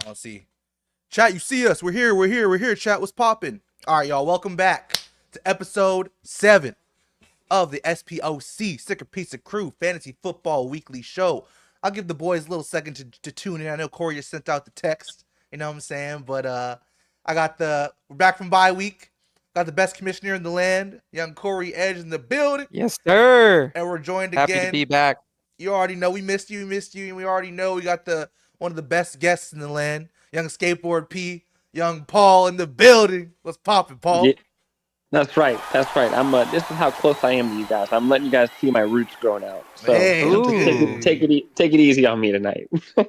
Let's see. Chat, you see us. We're here, chat. What's popping? All right, y'all. Welcome back to episode 7 of the SPOC, Sticker Pizza Crew Fantasy Football Weekly Show. I'll give the boys a little second to tune in. I know Corey just sent out the text. You know what I'm saying? But we're back from bye week. Got the best commissioner in the land, young Corey Edge in the building. Yes, sir. And we're joined Happy again. to be back. You already know we missed you, and we already know we got one of the best guests in the land, young Skateboard P, young Paul in the building. What's poppin', Paul? Yeah, that's right. I'm. This is how close I am to you guys. I'm letting you guys see my roots growing out. So Hey, take it easy on me tonight. I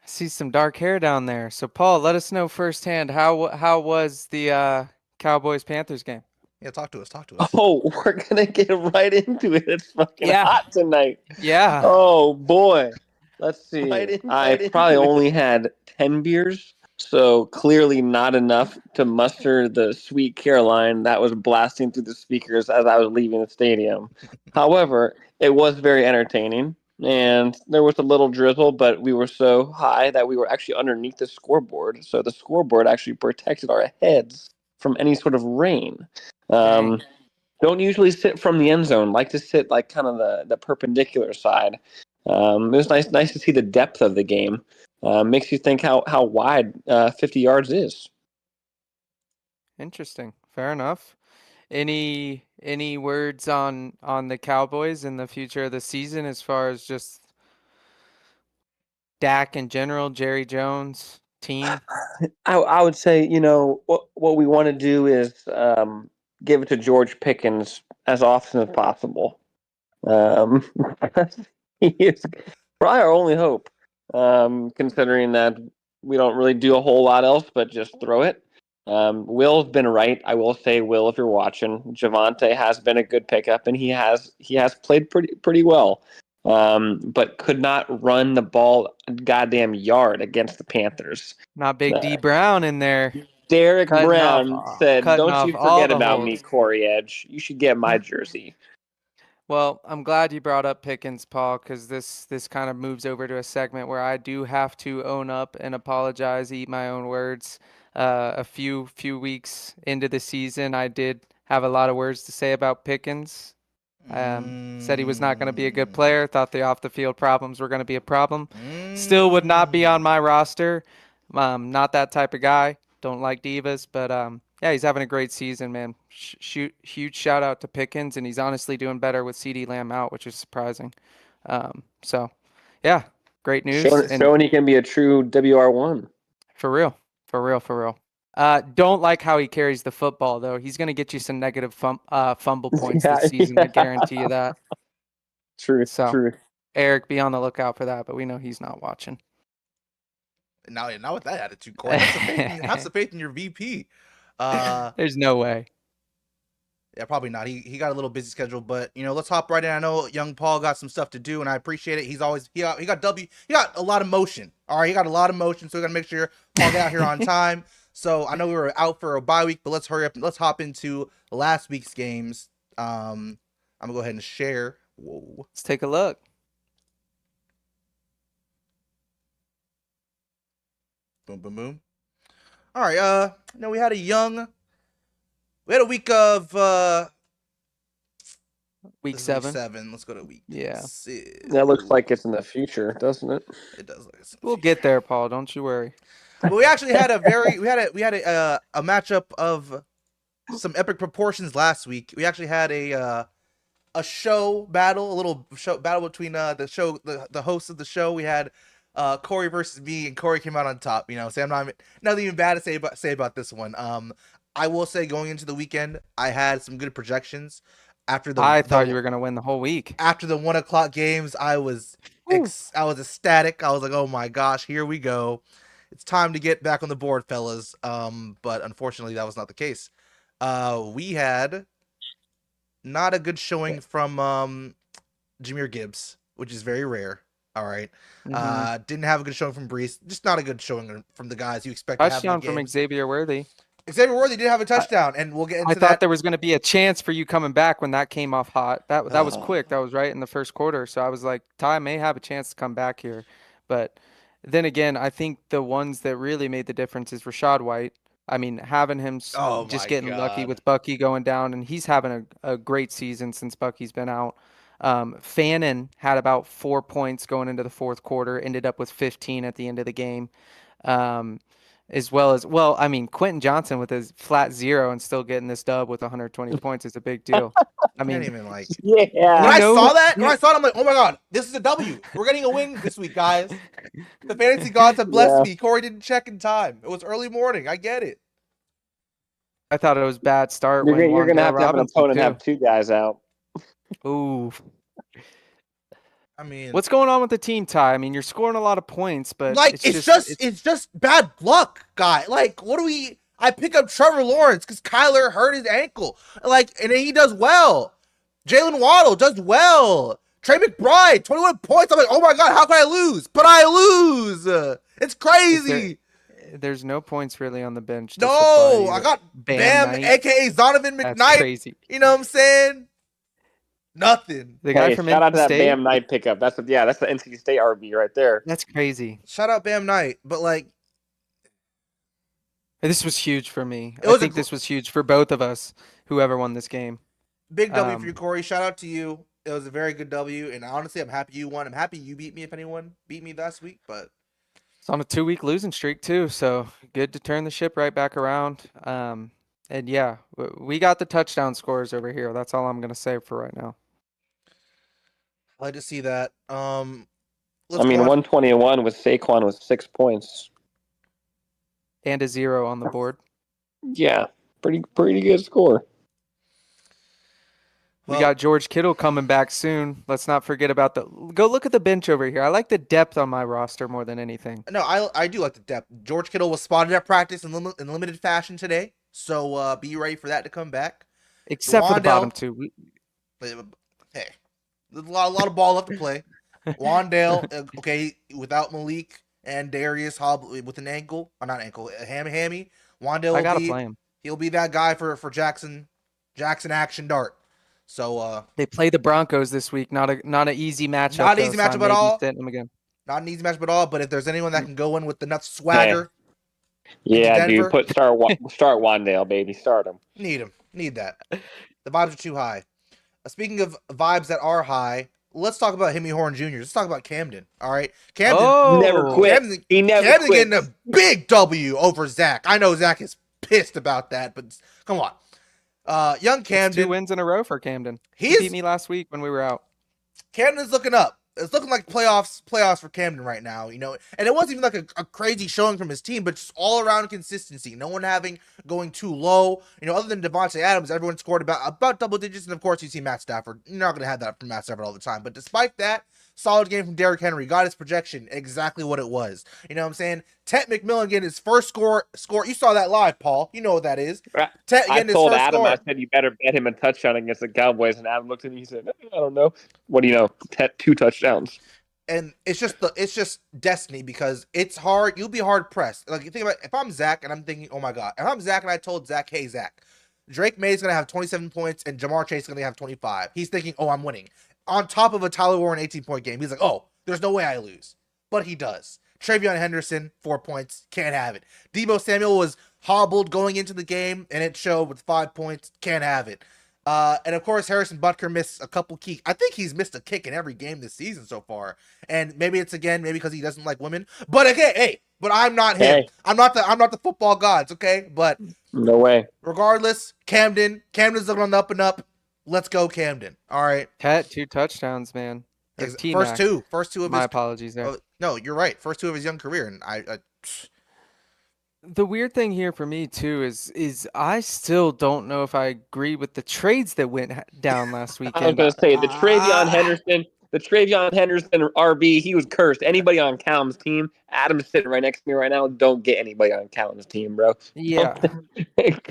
see some dark hair down there. So, Paul, let us know firsthand how was the Cowboys-Panthers game? Yeah, talk to us. Oh, we're gonna get right into it. It's fucking hot tonight. Yeah. Oh boy. Let's see. I probably only had 10 beers, so clearly not enough to muster the Sweet Caroline that was blasting through the speakers as I was leaving the stadium. However, it was very entertaining, and there was a little drizzle, but we were so high that we were actually underneath the scoreboard, so the scoreboard actually protected our heads from any sort of rain. Don't usually sit from the end zone. Like to sit like kind of the perpendicular side. It was nice to see the depth of the game. Makes you think how wide 50 yards is. Interesting. Fair enough. Any words on the Cowboys in the future of the season as far as just Dak in general, Jerry Jones, team? I would say, what we want to do is give it to George Pickens as often as possible. He is probably our only hope, considering that we don't really do a whole lot else but just throw it. Will's been right. I will say, Will, if you're watching, Javonte has been a good pickup, and he has played pretty well, but could not run the ball a goddamn yard against the Panthers. Not Big D Brown in there. Derek Brown said, "Don't you forget about me, holes. Corey Edge. You should get my jersey." Well, I'm glad you brought up Pickens, Paul, because this kind of moves over to a segment where I do have to own up and apologize, eat my own words. A few weeks into the season, I did have a lot of words to say about Pickens. Said he was not going to be a good player. Thought the off the field problems were going to be a problem. Still would not be on my roster. Not that type of guy. Don't like divas, but yeah, he's having a great season, man. Huge shout out to Pickens, and he's honestly doing better with CeeDee Lamb out, which is surprising. So, yeah, great news. Showing he can be a true WR1. For real. Don't like how he carries the football, though. He's going to get you some negative fumble points this season. I guarantee you that. True. Eric, be on the lookout for that, but we know he's not watching. Now with that attitude, Corey, have some faith in your VP. There's no way. Yeah, probably not. He got a little busy schedule, but let's hop right in. I know young Paul got some stuff to do, and I appreciate it. He got a lot of motion. All right, he got a lot of motion, so we gotta make sure Paul got out here on time. So I know we were out for a bye week, but let's hurry up and let's hop into last week's games. I'm gonna go ahead and share. Whoa. Let's take a look. Boom. All right. We had a week of week 7. Let's go to week. Yeah. 6. That looks like it's in the future, doesn't it? It does look. We'll get there, Paul. Don't you worry. Well, we actually had a matchup of some epic proportions last week. We actually had a show battle, a little show battle between the hosts of the show. We had Corey versus me, and Corey came out on top. So I'm nothing even bad to say about this one. I will say, going into the weekend, I had some good projections. I thought you were gonna win the whole week. After the 1:00 games, I was ecstatic. I was like, oh my gosh, here we go. It's time to get back on the board, fellas. But unfortunately, that was not the case. We had not a good showing from Jahmyr Gibbs, which is very rare. All right. Didn't have a good showing from Brees. Just not a good showing from the guys you expect to have in the game. From Xavier Worthy. Xavier Worthy did have a touchdown, and we'll get into that. I thought there was going to be a chance for you coming back when that came off hot. That was quick. That was right in the first quarter. So I was like, Ty may have a chance to come back here. But Then again, I think the ones that really made the difference is Rashad White. I mean, having him Oh just my getting lucky God. with Bucky going down, and he's having a great season since Bucky's been out. Fannin had about 4 points going into the fourth quarter, ended up with 15 at the end of the game. Um, as well as, well, I mean, Quentin Johnson with his flat 0 and still getting this dub with 120 points is a big deal. I Can't mean, even like. Yeah. When you I know, saw that, you know, I'm like, oh my God, this is a W. We're getting a win this week, guys. The fantasy gods have blessed Yeah. me. Corey didn't check in time. It was early morning. I get it. I thought it was bad start You're when gonna Wandale have to have an Robinson opponent too. have 2 guys out. Ooh. I mean, What's going on with the team, Ty? I mean, you're scoring a lot of points, but like it's just it's just bad luck, guy. Like, what do we? I pick up Trevor Lawrence because Kyler hurt his ankle. Like, and then he does well. Jalen Waddle does well. Trey McBride, 21 points. I'm like, oh my God, how can I lose? But I lose. It's crazy. there's no points really on the bench to supply No, I you. got Bam, Knight, aka Zonovan that's McKnight. crazy. You know what I'm saying? Nothing. The guy Hey, from shout out NC to that State, Bam Knight pickup. That's the NC State RB right there. that's crazy. Shout out Bam Knight. But like, This was huge for me. It I was a think this was huge for both of us, whoever won this game. big W for you, Um, Corey. Shout out to you. It was a very good W. And honestly, I'm happy you won. I'm happy you beat me if anyone beat me last week. But It's on a 2-week losing streak too, so good to turn the ship right back around. And yeah, we got the touchdown scores over here. That's all I'm gonna say for right now. I like to see that. I Let's mean, go on. 121 with Saquon with 6 points. And a 0 on the board. Yeah, pretty good score. We got George Kittle coming back soon. Let's not forget about go look at the bench over here. I like the depth on my roster more than anything. No, I do like the depth. George Kittle was spotted at practice in limited fashion today, so be ready for that to come back. Except for the Wandale- bottom two. Hey, there's a lot of ball left to play. Wandale, okay, without Malik and Darius Hobb with an ankle, or not ankle, a hammy. Wandale, I gotta play him. He'll be that guy for Jackson action dart. So They play the Broncos this week. Not an easy matchup. Not an easy matchup at all. Them again. not an easy matchup at all. But if there's anyone that can go in with enough swagger, Yeah, Denver. dude, start Wandale, baby, start him. need that. The vibes are too high. Speaking of vibes that are high, let's talk about Hemi Horn Jr. Let's talk about Camden. All right, Camden Never quit. He never Camden quit. getting a big W over Zach. I know Zach is pissed about that, but come on. Young It's Camden. 2 wins in a row for Camden. He He's- beat me last week when we were out. Camden's looking up. It's looking like playoffs for Camden right now, you know. And it wasn't even like a crazy showing from his team, but just all around consistency. No one going too low. You know, other than Devontae Adams, everyone scored about double digits. And of course, you see Matt Stafford. You're not going to have that from Matt Stafford all the time. But despite that, solid game from Derrick Henry. Got his projection exactly what it was. You know what I'm saying? Tet McMillan getting his first score. You saw that live, Paul. You know what that is. Tet I getting his told first Adam, score. I said, you better bet him a touchdown against the Cowboys. And Adam looked at me, he said, I don't know. What do you know? 2 touchdowns. And it's just destiny because it's hard. You'll be hard pressed. Like, you think about it, if I'm Zach and I'm thinking, oh my God, if I'm Zach and I told Zach, hey Zach, Drake May's gonna have 27 points and Jamar Chase is gonna have 25. He's thinking, oh, I'm winning. On top of a Tyler Warren 18-point game, he's like, oh, there's no way I lose, but he does. Travion Henderson 4 points, can't have it. Deebo Samuel was hobbled going into the game, and it showed with 5 points, can't have it. And of course, Harrison Butker missed a couple key. I think he's missed a kick in every game this season so far. And maybe it's maybe because he doesn't like women. But again, but I'm not him. Hey. I'm not the football gods, okay? But No way. regardless, Camden's looking on the up and up. Let's go, Camden. All right. Tet 2 touchdowns, man. Or First two of My his. apologies there. No, you're right. First 2 of his young career, and The weird thing here for me too is I still don't know if I agree with the trades that went down last I was weekend. going to say, the Travion Henderson RB, he was cursed. Anybody on Callum's team, Adam's sitting right next to me right now, don't get anybody on Callum's team, bro. Yeah,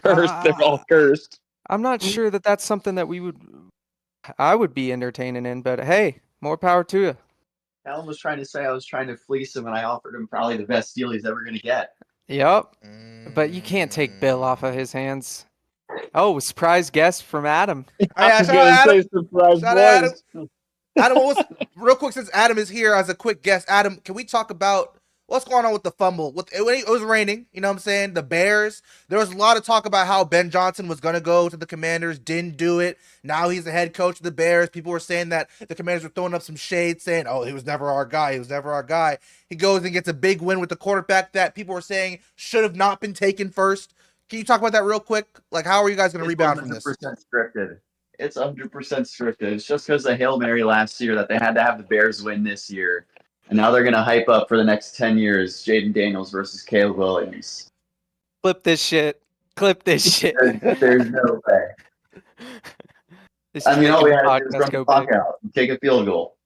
Cursed. They're all cursed. I'm not sure that that's something that I would be entertaining in, but hey, more power to you. Alan was trying to say I was trying to fleece him, and I offered him probably the best deal he's ever going to get. Yep, but you can't take Bill off of his hands. Oh, surprise guest from Adam. I was I was Adam. going to say surprise Shout out boys. Adam, real quick, since Adam is here as a quick guest, Adam, can we talk about what's going on with the fumble? It was raining, you know what I'm saying? The Bears, there was a lot of talk about how Ben Johnson was going to go to the Commanders, didn't do it. Now he's the head coach of the Bears. People were saying that the Commanders were throwing up some shade, saying, oh, he was never our guy. He was never our guy. He goes and gets a big win with the quarterback that people were saying should have not been taken first. Can you talk about that real quick? Like, how are you guys going to rebound from this? 100% scripted. It's 100% scripted. It's just because of Hail Mary last year that they had to have the Bears win this year. And now they're going to hype up for the next 10 years Jaden Daniels versus Caleb Williams. Clip this shit. There's no way. This I is mean, all we making had the to do was podcast run go the clock big. out and take a field goal.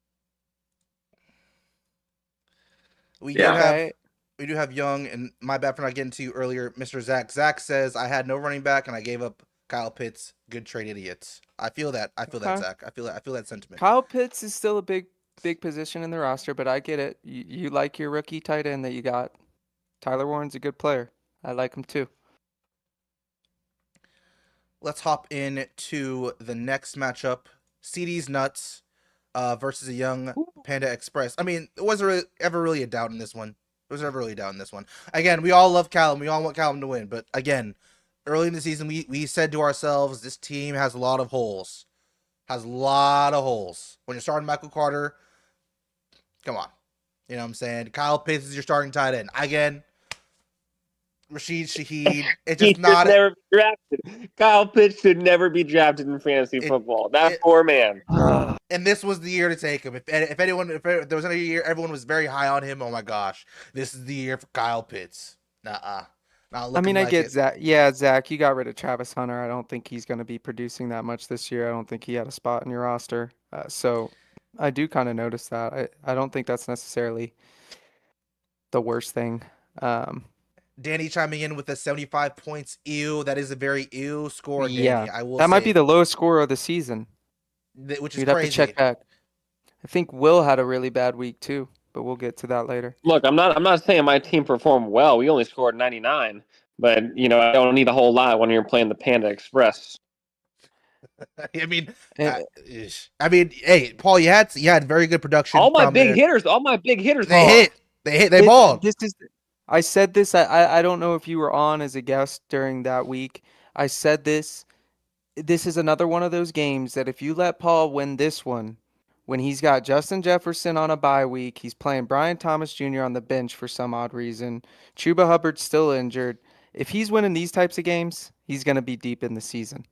We Yeah. do have Young, and my bad for not getting to you earlier, Mr. Zach. Zach says, I had no running back, and I gave up Kyle Pitts. Good trade, idiots. I feel that, Okay. Zach. I feel that sentiment. Kyle Pitts is still a big position in the roster, but I get it. You like your rookie tight end that you got. Tyler Warren's a good player. I like him too. Let's hop into the next matchup. CD's Nuts versus a young Panda Express. I mean, it wasn't ever really a doubt in this one. Again, we all love Callum. We all want Callum to win. But again, early in the season, we said to ourselves, this team has a lot of holes. When you're starting Michael Carter, come on. You know what I'm saying? Kyle Pitts is your starting tight end. Again, Rashid Shaheed. It's just not. Never be drafted. Kyle Pitts should never be drafted in fantasy football. That poor man. And this was the year to take him. If there was any year everyone was very high on him, oh my gosh, this is the year for Kyle Pitts. Not I mean, I get Zach. Yeah, Zach, you got rid of Travis Hunter. I don't think he's going to be producing that much this year. I don't think he had a spot in your roster. So I do kind of notice that. I don't think that's necessarily the worst thing. Danny chiming in with the 75 points. Ew, that is a very ew score, Yeah, Danny. I will that say might be the lowest score of the season. Which is You'd crazy. have to check back. I think Will had a really bad week too, but we'll get to that later. Look, I'm not saying my team performed well. We only scored 99, but I don't need a whole lot when you're playing the Panda Express. I mean, hey, Paul, you had very good production. All my big hitters. They hit. They balled. I said this. I don't know if you were on as a guest during that week. I said this. This is another one of those games that if you let Paul win this one, when he's got Justin Jefferson on a bye week, he's playing Brian Thomas Jr. on the bench for some odd reason. Chuba Hubbard's still injured. If he's winning these types of games, he's going to be deep in the season.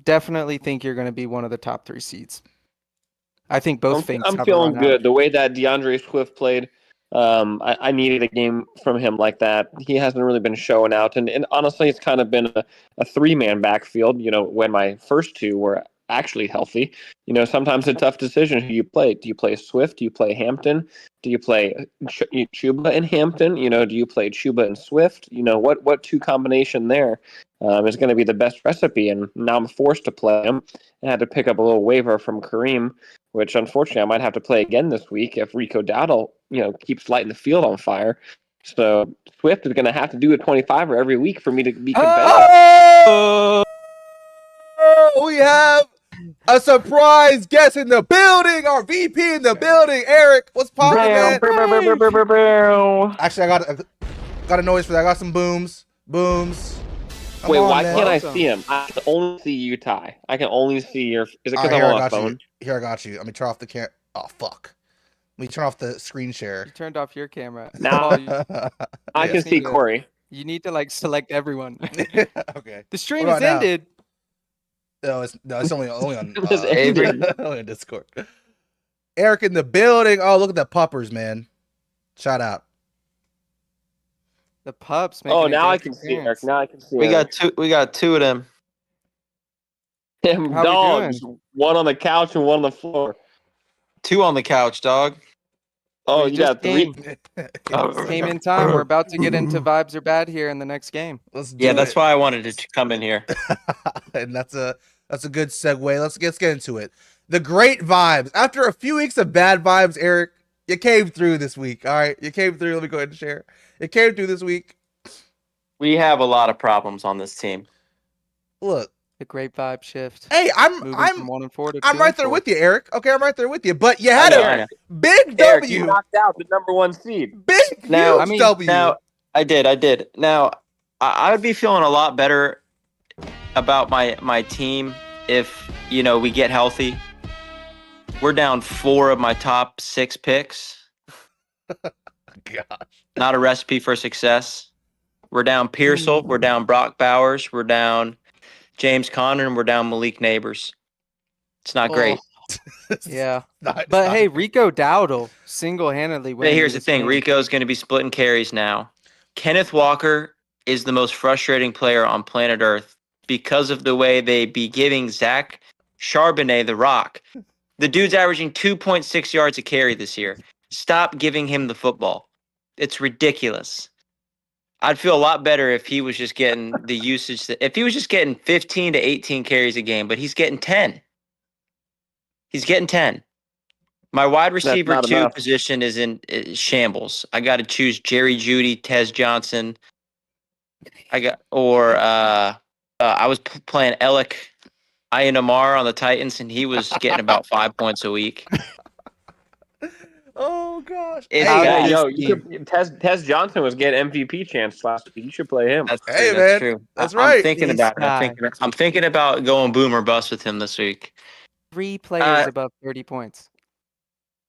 Definitely think you're going to be one of the top 3 seeds. I think both things. I'm feeling good. The way that DeAndre Swift played, I needed a game from him like that. He hasn't really been showing out, and honestly, it's kind of been a 3-man backfield. When my first 2 were actually healthy. Sometimes it's a tough decision who you play. Do you play Swift? Do you play Hampton? Do you play Chuba and Hampton? Do you play Chuba and Swift? What 2 combination there is going to be the best recipe? And now I'm forced to play him. I had to pick up a little waiver from Kareem, which unfortunately I might have to play again this week if Rico Dowdle, keeps lighting the field on fire. So Swift is going to have to do a 25er every week for me to be competitive. We have a surprise guest in the building. Our VP in the building, Eric. What's poppin', man? Actually, I got a noise for that. I got some booms. Wait, why can't I see him? I can only see you, Ty. I can only see your. Is it because I'm on my phone? Here, I got you. Let me turn off the camera. Oh, fuck. Let me turn off the screen share. You turned off your camera. Now I can see Corey. You need to select everyone. Okay. The stream has ended. No, it's only on only on Discord. Eric in the building. Oh, look at the puppers, man. Shout out. The pups. Oh, now I can see Eric. Now I can see. We got 2 of them. Them dogs. One on the couch and one on the floor. 2 on the couch, dog. Oh, you got 3. Came in time. We're about to get into vibes are bad here in the next game. That's why I wanted to come in here. And that's a good segue. Let's get into it. The great vibes. After a few weeks of bad vibes, Eric, you came through this week. All right, you came through. Let me go ahead and share. You came through this week. We have a lot of problems on this team. Look, The great vibe shift. Hey, Moving I'm from 1-4 to 2 I'm right there 4. with you, Eric. Okay, I'm right there with you. But you I had know, a I know. big Eric, you W. knocked out the number 1 seed. Big, Now- huge I mean, W. Now, I did. Now, I would be feeling a lot better about my team if, we get healthy. We're down 4 of my top 6 picks. Gosh. Not a recipe for success. We're down Pearsall. We're down Brock Bowers. We're down James Conner. And we're down Malik Neighbors. It's not great. Yeah. It's But not hey, great. Rico Dowdle single-handedly But winning here's the this thing. game. Rico's going to be splitting carries now. Kenneth Walker is the most frustrating player on planet Earth because of the way they be giving Zach Charbonnet the rock. The dude's averaging 2.6 yards a carry this year. Stop giving him the football. It's ridiculous. I'd feel a lot better if he was just getting the usage. If he was just getting 15 to 18 carries a game, but he's getting 10. He's getting 10. My wide receiver not 2 enough. position is in shambles. I got to choose Jerry Jeudy, Tez Johnson. I was playing Alec Ayanamar on the Titans, and he was getting about 5 points a week. Oh gosh. It's How bad. did Yo, this Tez Johnson was getting MVP chance last week. You should play him. That's true. Hey, That's man, true. that's I'm right. thinking This about it. guy. I'm thinking about going boom or bust with him this week. 3 players above 30 points.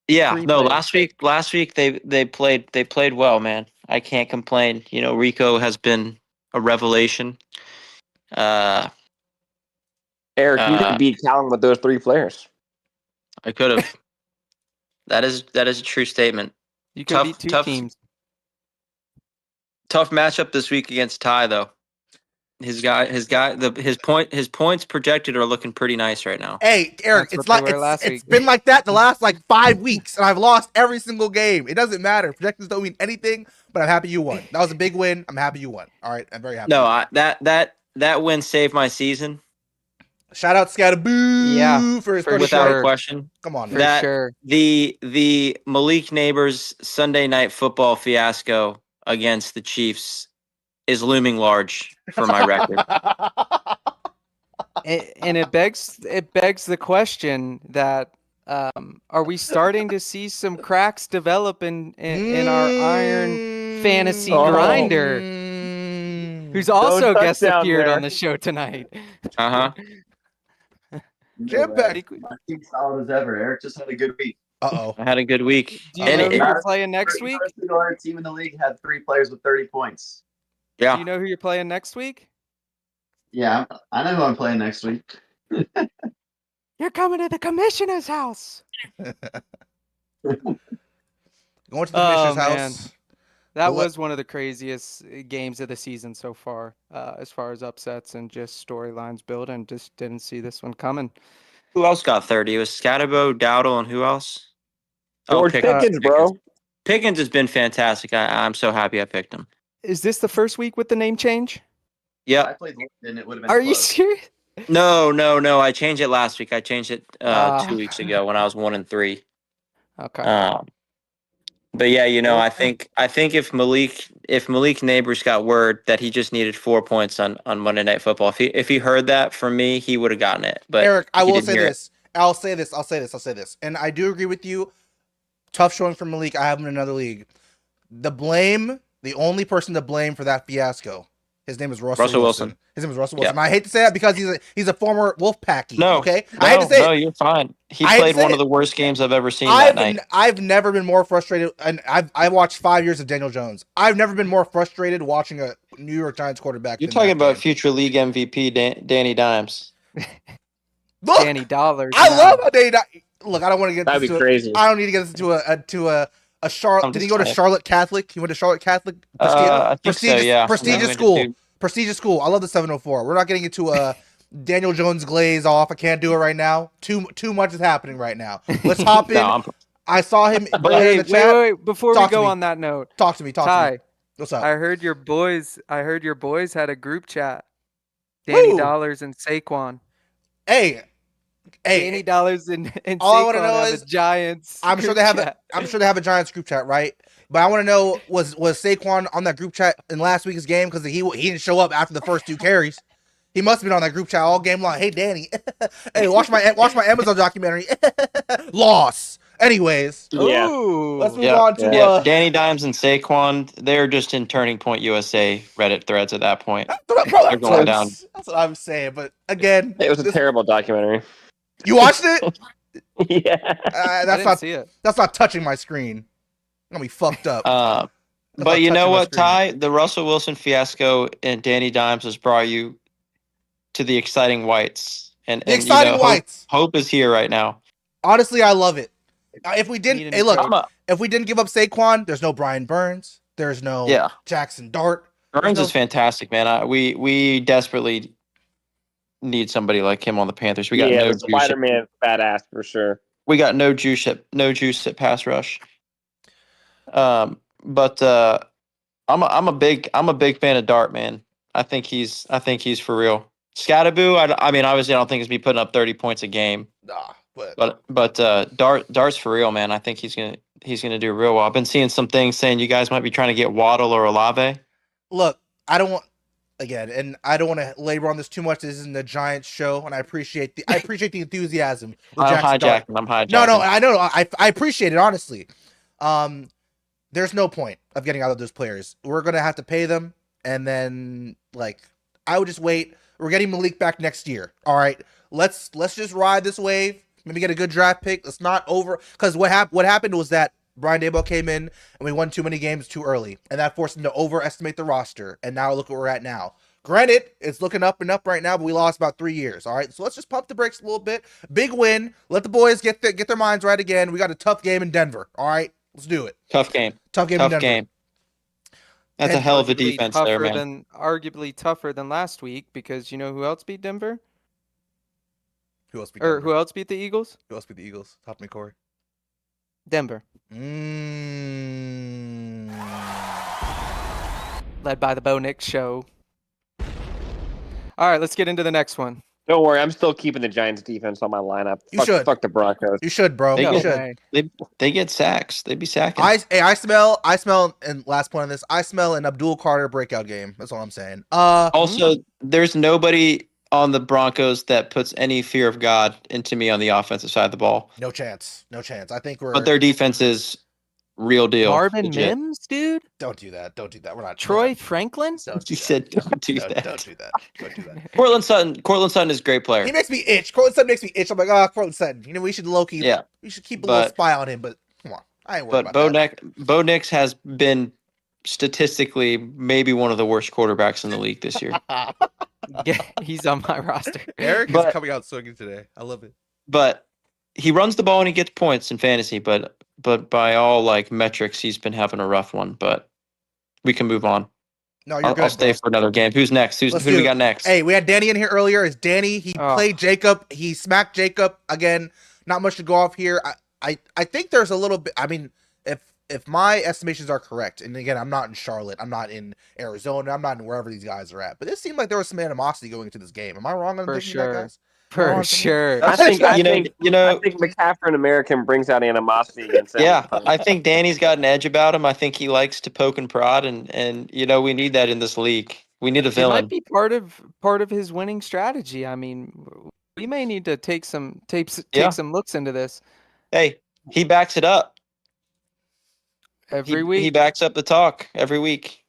Yeah, 3 no. players. Last week they played well, man. I can't complain. Rico has been a revelation. Eric, you Uh, could beat Callum with those 3 players. I could have. That is a true statement. You could beat 2 teams. Tough matchup this week against Ty though. His points projected are looking pretty nice right now. Hey, Eric, That's it's what like they were last it's week. been like that the last 5 weeks, and I've lost every single game. It doesn't matter. Projections don't mean anything, but I'm happy you won. That was a big win. I'm happy you won. All right, I'm very happy. No, that win saved my season. Shout out Scatterboo Yeah, for his for first Without sure. a question. Come on, For man. sure. The Malik Neighbors Sunday Night Football fiasco against the Chiefs is looming large for my record. And it begs the question that are we starting to see some cracks develop in our iron fantasy grinder, who's also touch guest down appeared there. on the show tonight? Jim Beck. Team solid as ever. Eric just had a good week. Uh-oh. I had a good week. Do you And know it- who you're playing next week? Every single other team in the league had 3 players with 30 points. yeah. Do you know who you're playing next week? Yeah, I know who I'm playing next week. You're coming to the commissioner's house. Going to the Oh, commissioner's man. house. That Well, was one of the craziest games of the season so far, as far as upsets and just storylines building. Just didn't see this one coming. Who else got 30? It was Scatterbo, Dowdle, and who else? George Pickens, bro. Pickens has been fantastic. I'm so happy I picked him. Is this the first week with the name change? I Yep. played London, it would have been Are you close. serious? No. I changed it last week. I changed it 2 weeks ago when I was 1-3. Okay. But yeah, I think if Malik Neighbors got word that he just needed 4 points on Monday Night Football, if he heard that from me, he would have gotten it. But Eric, I he will didn't say hear it. this. I'll say this. And I do agree with you. Tough showing for Malik. I have him in another league. The only person to blame for that fiasco, his name is Russell Wilson. His name is Russell Wilson. Yeah. I hate to say that because he's a former Wolfpacky. No, okay. I hate to say no, it. you're fine. He I hate to played say one it. of the worst games I've ever seen that night. I've never been more frustrated, and I watched 5 years of Daniel Jones. I've never been more frustrated watching a New York Giants quarterback. You're than talking that about game. future league MVP Danny Dimes. Look, Danny Dollars. I now. love how Danny. Look, I don't want to get That'd be into crazy. I don't need to get into a Charlotte. I'm Did he just go to saying. Charlotte Catholic? He went to Charlotte Catholic. I think so, yeah. Prestigious I went school. to- Prestigious school. I love the 704. We're not getting into a Daniel Jones glaze off. I can't do it right now. Too much is happening right now. Let's hop in. No, I saw him But earlier hey, in the chat. wait. Before Talk we to go me. on that note, Talk to me. Ty, What's up? I heard your boys had a group chat. Danny Who? Dollars and Saquon. Hey, Danny Dollars and all I Saquon wanna know have is- a Giants. I'm sure group they have chat. a Giants group chat, right? But I want to know was Saquon on that group chat in last week's game because he didn't show up after the first 2 carries. He must have been on that group chat all game long. Hey, Danny. Hey, watch my Amazon documentary. Loss. Anyways, Yeah. let's move Ooh. on to Yeah, Danny Dimes and Saquon, they're just in Turning Point USA Reddit threads at that point. Bro, They're going down. that's what I'm saying. But again, It was a terrible documentary. You watched it? Yeah. I That's didn't not see it. that's not touching my screen. I'm gonna be fucked up. That's But not you know touching my what, screen. Ty? The Russell Wilson fiasco and Danny Dimes has brought you to the exciting whites. And The exciting whites. Hope is here right now. Honestly, I love it. If we Need didn't, a hey, new look, coach. if we didn't give up Saquon, there's no Brian Burns. There's no Yeah. Jackson Dart. Burns no- is fantastic, man. We desperately need somebody like him on the Panthers. We got no the juice. Spider-Man badass for sure. We got no juice at pass rush. But I'm a big fan of Dart, man. I think he's for real. Scatterboo, I mean, obviously, I don't think he's be putting up 30 points a game. Nah, But Dart's for real, man. I think he's gonna do real well. I've been seeing some things saying you guys might be trying to get Waddle or Olave. look, I don't want and I don't want to labor on this too much. This isn't a Giants show, and I appreciate the enthusiasm. With I'm Jackson Dart. hijacking. I'm hijacking. No, I know. I appreciate it, honestly. There's no point of getting out of those players. We're gonna have to pay them, and then I would just wait. We're getting Malik back next year. All right, let's just ride this wave. Maybe get a good draft pick. Let's not because what happened was that Brian Daboll came in and we won too many games too early, and that forced him to overestimate the roster. And now look where we're at now. Granted, it's looking up and up right now, but we lost about 3 years. All right, so let's just pump the brakes a little bit. Big win. Let the boys get their minds right again. We got a tough game in Denver. All right, let's do it. Tough game. Tough game in Tough Denver. game. That's a hell of a defense there, man. Arguably tougher than last week because you know who else beat Denver? Who else beat Or Denver? who else beat the Eagles? Who else beat the Eagles? Top me, Corey. Denver, led by the Bo Nix show. All right, let's get into the next one. Don't worry, I'm still keeping the Giants defense on my lineup. You should. Fuck the Broncos. You should, bro. They You get- should. They get sacks. They be sacking. I smell, and last point on this, I smell an Abdul Carter breakout game. That's all I'm saying. Also, there's nobody on the Broncos that puts any fear of God into me on the offensive side of the ball. No chance. I think we're. But their defense is real deal. Marvin legit. Mims, dude. Don't do that. We're not. Troy Franklin. Don't do He that. said, "Don't do Don't that." do that. Don't do that. Cortland Sutton is a great player. He makes me itch. Cortland Sutton makes me itch. I'm like, Cortland Sutton. You know, we should low-key. Yeah. We should keep a little But- spy on him. But come on, I ain't worried But about Bo Nix has been statistically maybe one of the worst quarterbacks in the league this year. that. Yeah, he's on my roster. Eric But- is coming out swinging today. I love it. But he runs the ball and he gets points in fantasy. But by all metrics, he's been having a rough one. But we can move on. No, you're good. I'll stay bro. for another game. Who's next? Who Let's do do we it. got next? Hey, we had Danny in here earlier. Is Danny? He Oh. played Jacob. He smacked Jacob again. Not much to go off here. I think there's a little bit. I mean, if my estimations are correct, and again, I'm not in Charlotte, I'm not in Arizona, I'm not in wherever these guys are at. But it seemed like there was some animosity going into this game. Am I wrong on For thinking sure. that, guys? For Awesome. sure. I think you know. I think McCaffrey American brings out animosity against Yeah, everybody. I think Danny's got an edge about him. I think he likes to poke and prod, and we need that in this league. We need a It villain. might be part of his winning strategy. I mean, we may need to take some Yeah. some looks into this Hey, he backs it up. every He week. backs up the talk every week.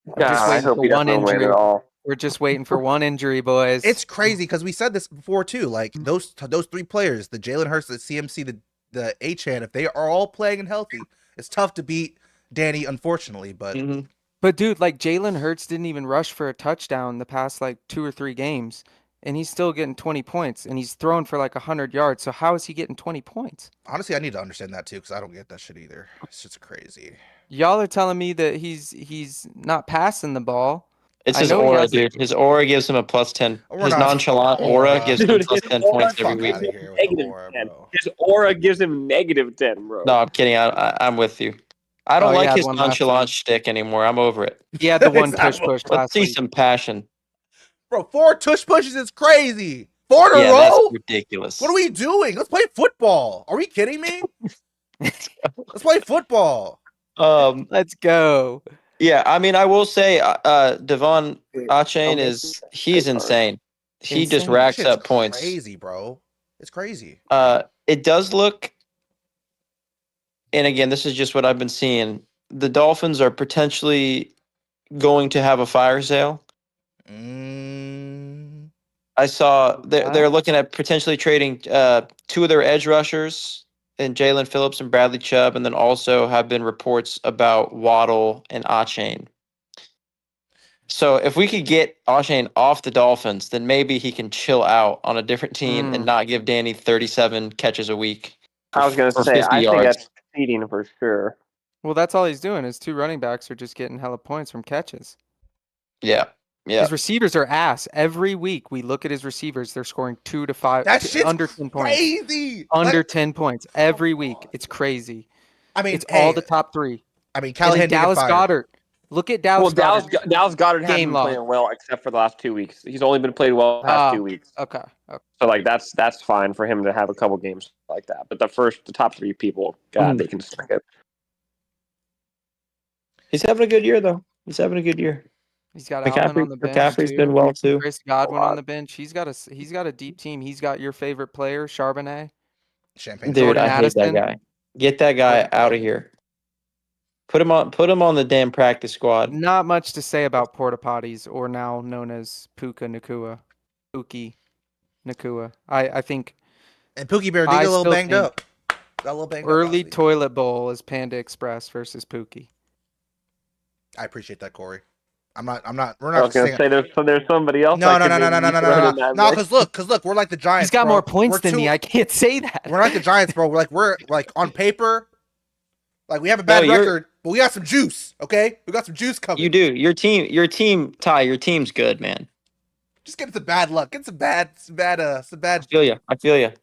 God, just I waiting hope for he one doesn't win injury. at all. We're just waiting for one injury, boys. It's crazy because we said this before too. Like those three players, the Jalen Hurts, the CMC, the H-Han, if they are all playing and healthy, it's tough to beat Danny, unfortunately. But Mhm. But dude, like Jalen Hurts didn't even rush for a touchdown the past 2 or 3 games, and he's still getting 20 points, and he's thrown for 100 yards. So how is he getting 20 points? honestly, I need to understand that too because I don't get that shit either. It's just crazy. Y'all are telling me that he's not passing the ball. It's I his know he aura, has- dude. His aura gives him a +10. We're His not- nonchalant aura gives him Dude, plus his 10 aura points every Fuck week. outta here with the Negative aura, 10. bro. His aura gives him -10, bro. No, I'm kidding. I'm with you. I don't Oh, he like had his one last nonchalant week. shtick anymore. I'm over it. He had the one Exactly. push Let's last see week. some passion. Bro, 4 tush pushes is crazy. 4 in a Yeah, that's row? ridiculous. What are we doing? Let's play football. Are we kidding me? Let's play football. Let's go. Yeah, I mean, I will say, Devon Achane Okay. he's insane. He just Insane. racks Shit's up points. crazy, bro. It's crazy. It does look, and again, this is just what I've been seeing. The Dolphins are potentially going to have a fire sale. I saw they're looking at potentially trading 2 of their edge rushers, and Jalen Phillips and Bradley Chubb, and then also have been reports about Waddle and Achane. So if we could get Achane off the Dolphins, then maybe he can chill out on a different team and not give Danny 37 catches a week. I was going to for say, 50 I think yards. that's cheating for sure. Well, that's all he's doing is 2 running backs are just getting hella points from catches. Yeah. His receivers are ass. Every week we look at his receivers, they're scoring 2 to 5 That shit's under 10 points. crazy. Under 10 points every week. It's crazy. I mean, It's all the top 3. I mean, And Callahan then did get Dallas fired. Goddard. Look at Dallas Well, Goddard. Dallas Goddard hasn't Game been log. playing well except for the last 2 weeks. He's only been played well the past 2 weeks. Okay. So like that's fine for him to have a couple games like that. But the top 3 people, God, they can suck it. He's having a good year, though. He's having a good year. He's got Alvin on the bench. McCaffrey's too. been well, too. Chris Godwin on the bench. He's got a deep team. He's got your favorite player, Charbonnet. Champagne. Dude, Jordan I hate that Addison. guy. Get that guy out of here. Put him on the damn practice squad. Not much to say about porta potties, or now known as Puka Nakua. Pookie Nakua. I think And Pookie Bear did get a little banged up. Got a little banged up early last week. toilet bowl is Panda Express versus Pookie. I appreciate that, Corey. We're not. I was going to say there's somebody else. No. No. Because look, we're like the Giants. He's got bro. more points We're than me. I can't say that. We're like the Giants, bro. We're like on paper, like we have a bad record, but we got some juice. Okay, we got some juice coming. You do. Your team, Ty. Your team's good, man. Just get some bad luck. Get some bad. I feel you.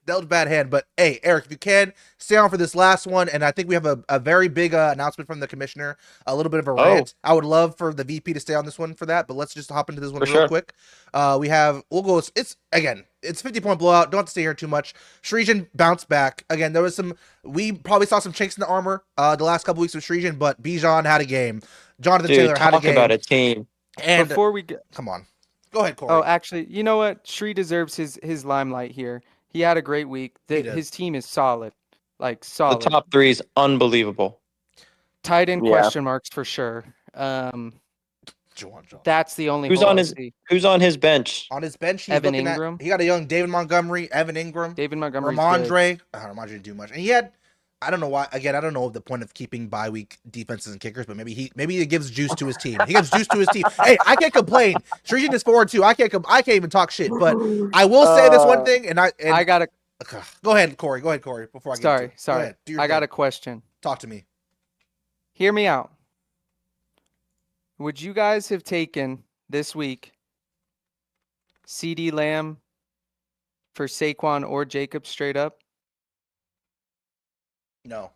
Dealt a bad hand. But hey, Eric, if you can stay on for this last one, and I think we have a very big announcement from the commissioner. A little bit of a rant. I would love for the VP to stay on this one for that, but let's just hop into this one real quick. We'll go. It's 50-point blowout. Don't have to stay here too much. Shreejan bounced back again. There was we probably saw some chinks in the armor the last couple weeks with Shreejan, but Bijan had a game. Jonathan Taylor had a game. Talk about a team. And before we go, come on. Go ahead, Corey. Oh, actually, you know what? Shree deserves his limelight here. He had a great week. His team is solid. Like, solid. The top 3 is unbelievable. Tight end question marks for sure. That's the only Who's on his bench? On his bench, he's Evan looking Ingram. He got a young David Montgomery, Evan Ingram. Ramondre. I don't know, Ramondre didn't do much. And he had, I don't know why. Again, I don't know the point of keeping bye week defenses and kickers, but maybe he gives juice to his team. He gives juice to his team. Hey, I can't complain. Shreejan is 4-2. I can't even talk shit. But I will say this one thing, and I gotta go ahead, Corey. Before I get sorry. I got a question. Talk to me. Hear me out. Would you guys have taken this week CD Lamb for Saquon or Jacob straight up? No.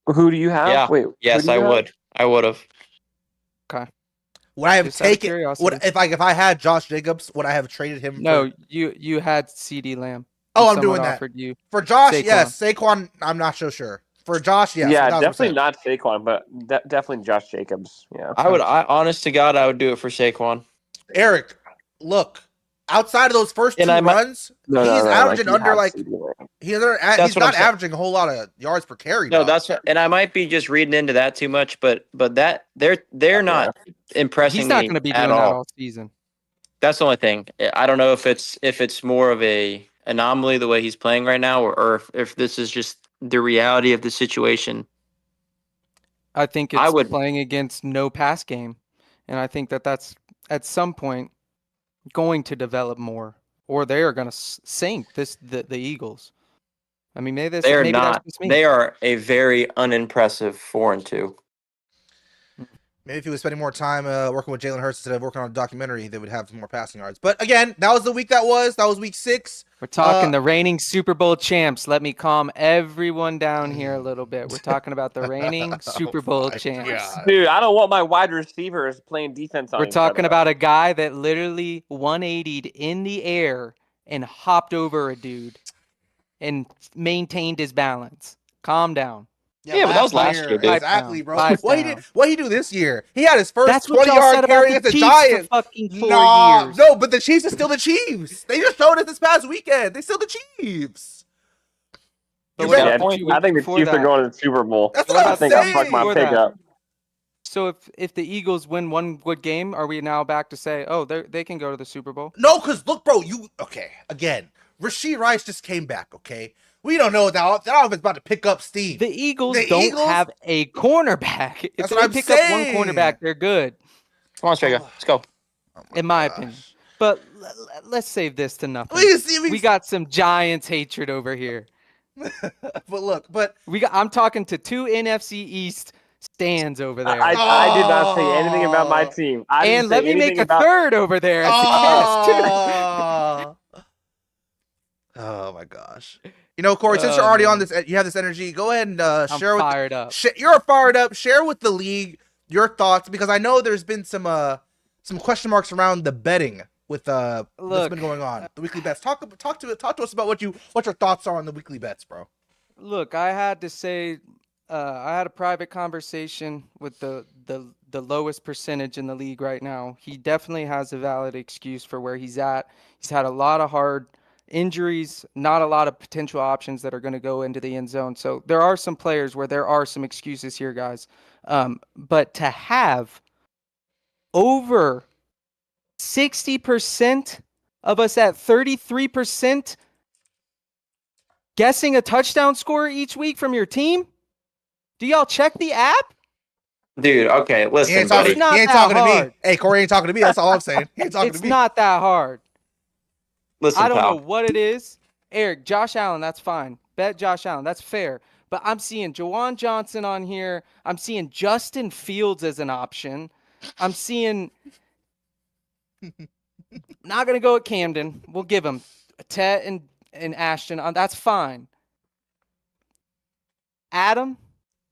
Who do you have? Yeah. Wait. Yes, I would. I would have. Okay. Would I have taken? If I had Josh Jacobs? Would I have traded him? No, you had CD Lamb. Oh, I'm doing that. You for Josh, Saquon. Yes. Saquon, I'm not so sure. For Josh, yes. Yeah, 1,000%. definitely not Saquon, but definitely Josh Jacobs. Yeah. Honest to God, I would do it for Saquon. Eric, look. Outside of those first 2 runs, he's averaging he's not averaging a whole lot of yards per carry. No, that's what, and I might be just reading into that too much, but that they're not impressing. He's not going to be doing that all season. That's the only thing. I don't know if it's more of a anomaly the way he's playing right now, or if this is just the reality of the situation. I think it's playing against no pass game, and I think that's at some point going to develop more, or they are going to sink the Eagles. I mean, maybe that's just me. They are a very unimpressive 4-2. Maybe if he was spending more time working with Jalen Hurts instead of working on a documentary, they would have more passing yards. But again, that was the week that was week 6. We're talking the reigning Super Bowl champs. Let me calm everyone down here a little bit. We're talking about the reigning Super Bowl champs. God. Dude, I don't want my wide receivers playing defense on We're talking about a guy that literally 180'd in the air and hopped over a dude and maintained his balance. Calm down. Yeah, but that was last year, dude. Exactly, bro. Pipe What down. he do this year? He had his first That's what y'all 20-yard said about carry the against the Chiefs for Giants. fucking 4 Nah, years. no, but the Chiefs are still the Chiefs. They just showed us this past weekend. They still the Chiefs. But You what better- about Yeah, 2 I weeks think the before Chiefs are that? going to the Super Bowl. That's What what I I'm about think I fucked saying. my before pick that? up. So if the Eagles win one good game, are we now back to say, oh, they can go to the Super Bowl? No, because look, bro, again, Rashee Rice just came back, okay? We don't know that offense about to pick up steam. The Eagles The don't Eagles- have a cornerback. If That's they what I'm pick up one saying. cornerback, they're good, Come on, Strega. Let's go. Oh in my gosh. opinion. But let's save this to nothing. We We got some Giants hatred over here. but look, but I'm talking to 2 NFC East stands over there. I did not say anything about my team. I didn't and say let me make anything a about. third over there as the guest, too. Oh my gosh. You know, Corey, since you're Oh, already on man. this, you have this energy. Go ahead and I'm share with fired up. you're fired up. Share with the league your thoughts because I know there's been some question marks around the betting with that's Look, been going on. The weekly bets. Talk to us about what your thoughts are on the weekly bets, bro. Look, I had to say, I had a private conversation with the lowest percentage in the league right now. He definitely has a valid excuse for where he's at. He's had a lot of hard injuries, not a lot of potential options that are going to go into the end zone. So there are some players where there are some excuses here, guys. But to have over 60% of us at 33% guessing a touchdown score each week from your team? Do y'all check the app? Dude, okay, He listen, ain't buddy. talking, not he ain't that talking to me. hard. Hey, Corey ain't talking to me. That's all I'm saying. He ain't talking It's to me. not that hard. Listen, I don't pal. know what it is. Eric, Josh Allen, that's fine. Bet Josh Allen, that's fair. But I'm seeing Jawan Johnson on here. I'm seeing Justin Fields as an option. I'm seeing. Not gonna go at Camden. We'll give him Tet and Ashton. That's fine. Adam,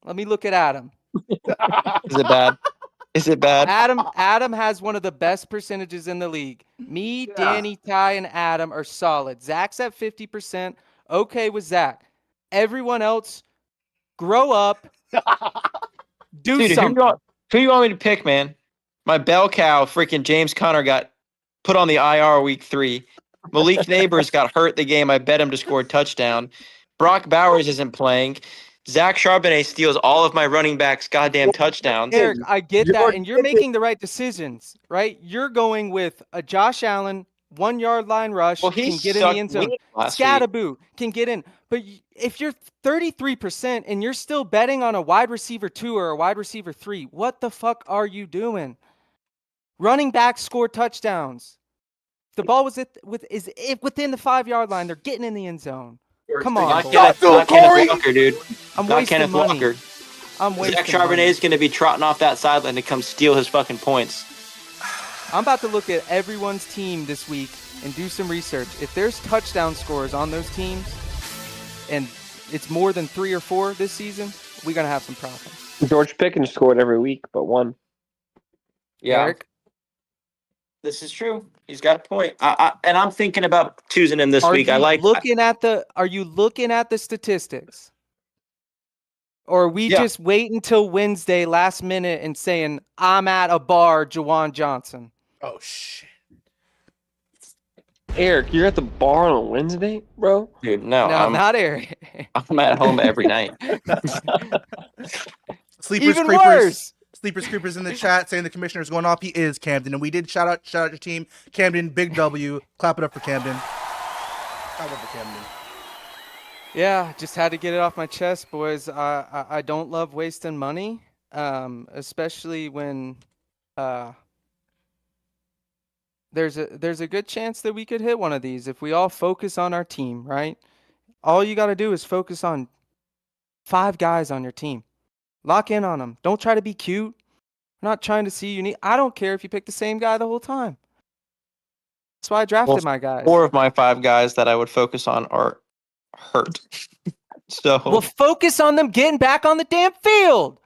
let me look at Adam. Is it bad? Is it bad? Adam has one of the best percentages in the league. Me, Danny, Ty, and Adam are solid. Zach's at 50%. Okay with Zach. Everyone else, grow up. Do Dude, something. who you want me to pick, man? My bell cow, freaking James Conner, got put on the IR week 3. Malik Neighbors got hurt the game. I bet him to score a touchdown. Brock Bowers isn't playing. Zach Charbonnet steals all of my running backs' goddamn touchdowns. Eric, I get that, George and you're making the right decisions, right? You're going with a Josh Allen 1-yard line rush, Well, he can get in the sucked end zone. weak last week. Scatterboo can get in. But if you're 33% and you're still betting on a wide receiver 2 or a wide receiver 3, what the fuck are you doing? Running backs score touchdowns. If the ball was within the 5-yard line, they're getting in the end zone. Come on, Not boys. Kenneth, Corey. Kenneth Walker, dude. I'm Not wasting Kenneth money. Walker. I'm wasting Zach Charbonnet money. is going to be trotting off that sideline to come steal his fucking points. I'm about to look at everyone's team this week and do some research. If there's touchdown scores on those teams, and it's more than 3 or 4 this season, we're going to have some problems. George Pickens scored every week, but one. Yeah, Eric, this is true. He's got a point. And I'm thinking about choosing him this week. are you looking at the statistics? Or are we just wait until Wednesday last minute and saying, I'm at a bar, Jawan Johnson? Oh shit. Eric, you're at the bar on a Wednesday, bro? Dude, no, No, not Eric. I'm at home every night. Sleepers Even creepers. worse. Sleepers creepers in the chat saying the commissioner's going off. He is Camden, and we did shout out your team, Camden. Big W. Clap it up for Camden. Clap it up for Camden. Yeah, just had to get it off my chest, boys. I don't love wasting money, especially when there's a good chance that we could hit one of these if we all focus on our team, right? All you got to do is focus on 5 guys on your team. Lock in on them. Don't try to be cute. I'm not trying to see unique. I don't care if you pick the same guy the whole time. That's why I drafted my guys. 4 of my 5 guys that I would focus on are hurt. So Well, focus on them getting back on the damn field.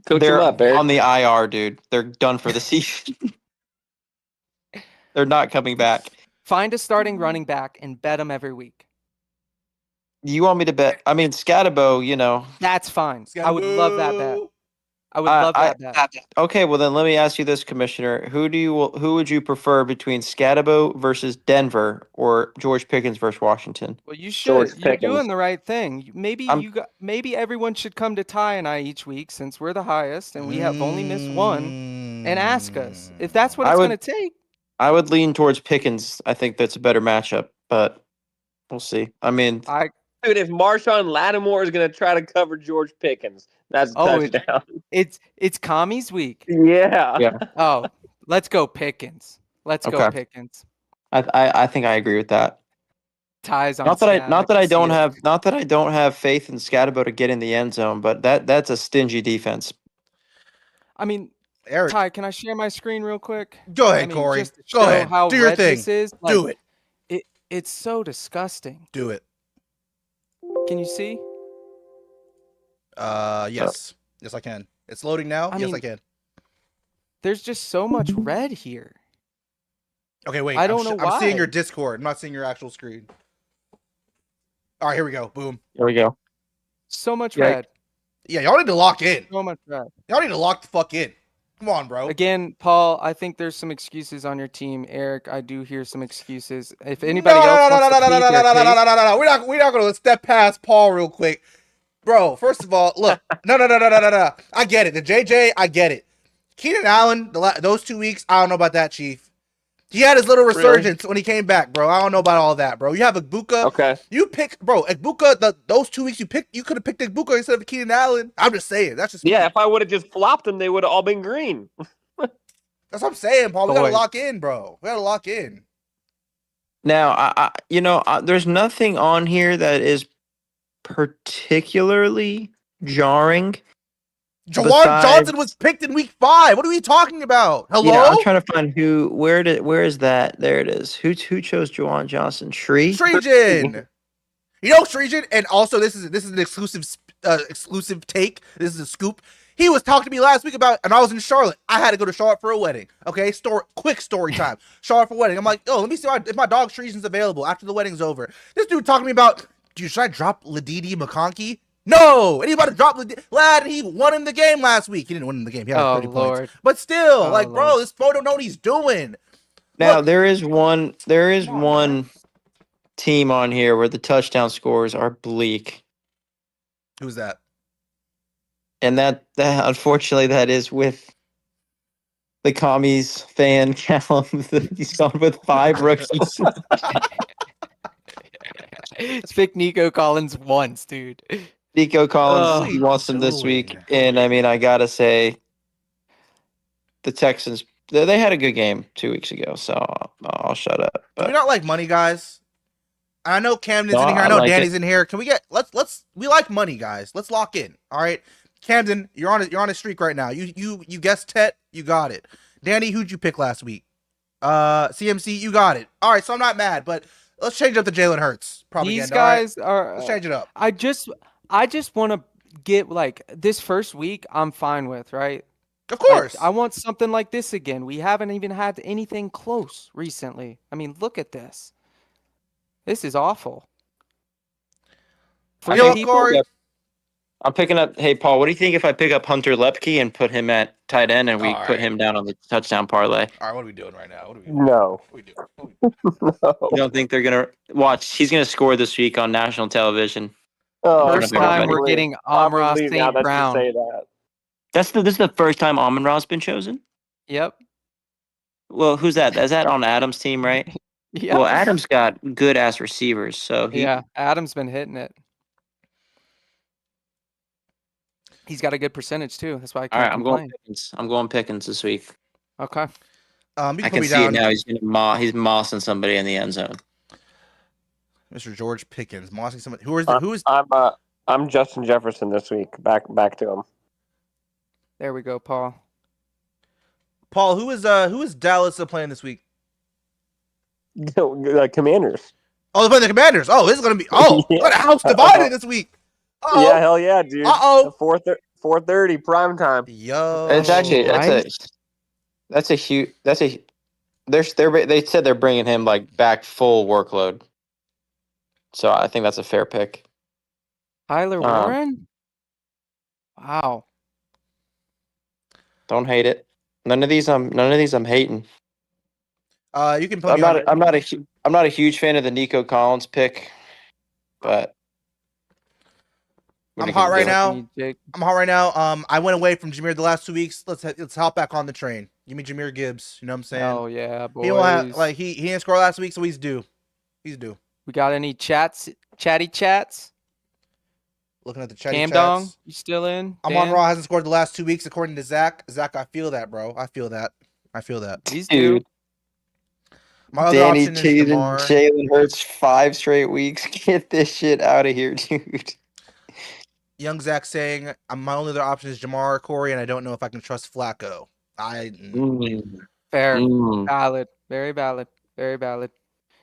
Coach they're him up, Eric. on the IR, dude. They're done for the season. They're not coming back. Find a starting running back and bet them every week. You want me to bet? I mean, Scatabo, you know. That's fine. I would love that bet. Scattaboo. I would love that bet. Okay, well then let me ask you this, Commissioner. Who would you prefer between Scatabo versus Denver or George Pickens versus Washington? Well, you George should. You're Pickens. doing the right thing. I'm Maybe everyone should come to Ty and I each week since we're the highest and we have only missed one and ask us if that's what I it's would- going to take. I would lean towards Pickens. I think that's a better matchup, but we'll see. I mean, Dude, if Marshawn Lattimore is going to try to cover George Pickens, that's a touchdown. It's Commies week. Yeah. Oh, let's go Pickens. Let's go Okay. Pickens. I think I agree with that. Ties on Not that I can don't have faith in Scatabo to get in the end zone, but that's a stingy defense. I mean, Eric, Ty, can I share my screen real quick? go ahead, I mean, Corey. just to Go show ahead. how Do your red thing. this is. Do it. It's so disgusting. Do it. Can you see? Yes. Yes, I can. It's loading now. I Yes, mean- I can. There's just so much red here. Okay, wait. I don't know I'm seeing why. your Discord. I'm not seeing your actual screen. All right, here we go. Boom. Here we go. So much Yeah. red. Yeah, y'all need to lock in. So much red. Y'all need to lock the fuck in. Come on, bro. Again, Paul, I think there's some excuses on your team. Eric, I do hear some excuses. If No, anybody no, else no, no, wants no, to no, no, plead no, their no, no, case, no, no, no. We're not gonna step past Paul real quick, bro. First of all, look, no. I get it. The JJ, I get it. Keenan Allen, those 2 weeks, I don't know about that, Chief. He had his little resurgence when he came back, bro. I don't know about all that, bro. You have Igbuka. Okay. You pick, bro. Igbuka. Those 2 weeks you could have picked Igbuka instead of Keenan Allen. I'm just saying. That's just Yeah, if I would have just flopped them, they would have all been green. That's what I'm saying, Paul. We gotta Boy. lock in, bro. We gotta lock in. Now, there's nothing on here that is particularly jarring. Jawan Besides- Johnson was picked in week 5. What are we talking about? Hello? Yeah, I'm trying to find where is that? There it is. Who chose Juwan Johnson? Shree? Shreejan. You know Shreejan, and also this is an exclusive take. This is a scoop. He was talking to me last week about, and I was in Charlotte. I had to go to Charlotte for a wedding. Okay, quick story time. Charlotte for a wedding. I'm like, let me see if my dog Shreejan's available after the wedding's over. This dude talking to me about, dude, should I drop Ladidi McConkey? No, and he about to drop lad. He won in the game last week. He didn't win in the game. He had 30 points. But still, bro, this photo know what he's doing. Now Look. there is one team on here where the touchdown scores are bleak. Who's that? And that unfortunately that is with the commies fan Callum. He's gone with 5 rookies. Pick Nico Collins once, dude. Nico Collins Oh, wants them this doing? week, and I mean I gotta say, the Texans they had a good game 2 weeks ago, so I'll shut up. Do we But not like money, guys? I know Camden's No, in here. I I know like Danny's in here. Can we get we like money, guys. Let's lock in. All right. Camden, you're on a streak right now. You guessed Tet, you got it. Danny, who'd you pick last week? CMC, you got it. All right, so I'm not mad, but let's change up the Jalen Hurts propaganda. These guys are. Let's change it up. I just want to get like this first week. I'm fine with, right? Of course. I want something like this again. We haven't even had anything close recently. I mean, look at this. This is awful. I Yo, think- Corey. I'm picking up. Hey Paul, what do you think if I pick up Hunter Lepke and put him at tight end, and we All put right. him down on the touchdown parlay? All right, what are we doing right now? What are we No. doing? No. You don't think they're gonna watch? He's gonna score this week on national television. Oh, First I don't time know. we're getting Probably Amra now St. that you Brown. say that. This is the first time Amon Ra's been chosen. Yep. Well, who's that? Is that on Adam's team, right? Yep. Well, Adam's got good ass receivers, so Yeah, Adam's been hitting it. He's got a good percentage too. That's why I All can't right, I'm going complain. Pickens. I'm going Pickens this week. Okay. You I put can me see down, it now. He's mossing somebody in the end zone. Mr. George Pickens. Mossing somebody. Who is I'm Justin Jefferson this week. Back to him. There we go, Paul. Paul? Who is Dallas playing this week? Commanders. Oh, they're playing the Commanders. Oh, this is gonna be Yeah. what a house divided this week. Uh-oh. Yeah, hell yeah, dude. Uh-oh. 4:30 prime time. Yo. It's actually right? that's a huge they said they're bringing him like back full workload. So I think that's a fair pick. Tyler Warren? Wow. Don't hate it. None of these I'm hating. You can put I'm me on. I'm not a huge fan of the Nico Collins pick, but what I'm are you hot gonna right do? now. Need Jake. I'm hot right now. I went away from Jameer the last 2 weeks. Let's hop back on the train. Give me Jameer Gibbs. You know what I'm saying? Oh yeah, He don't have, boys. like he didn't score last week, so he's due. He's due. We got any chatty chats? Looking at the chatty Cam chats. Dong, you still in? I'm on Dan? Raw. Hasn't scored the last 2 weeks, according to Zach. Zach, I feel that, bro. I feel that. He's due. Dude, My other Danny option is Jalen Jamar. Jalen Hurts 5 straight weeks. Get this shit out of here, dude. Young Zach saying, my only other option is Jamar Corey, and I don't know if I can trust Flacco. Fair. Mm. Valid. Very valid. Very valid.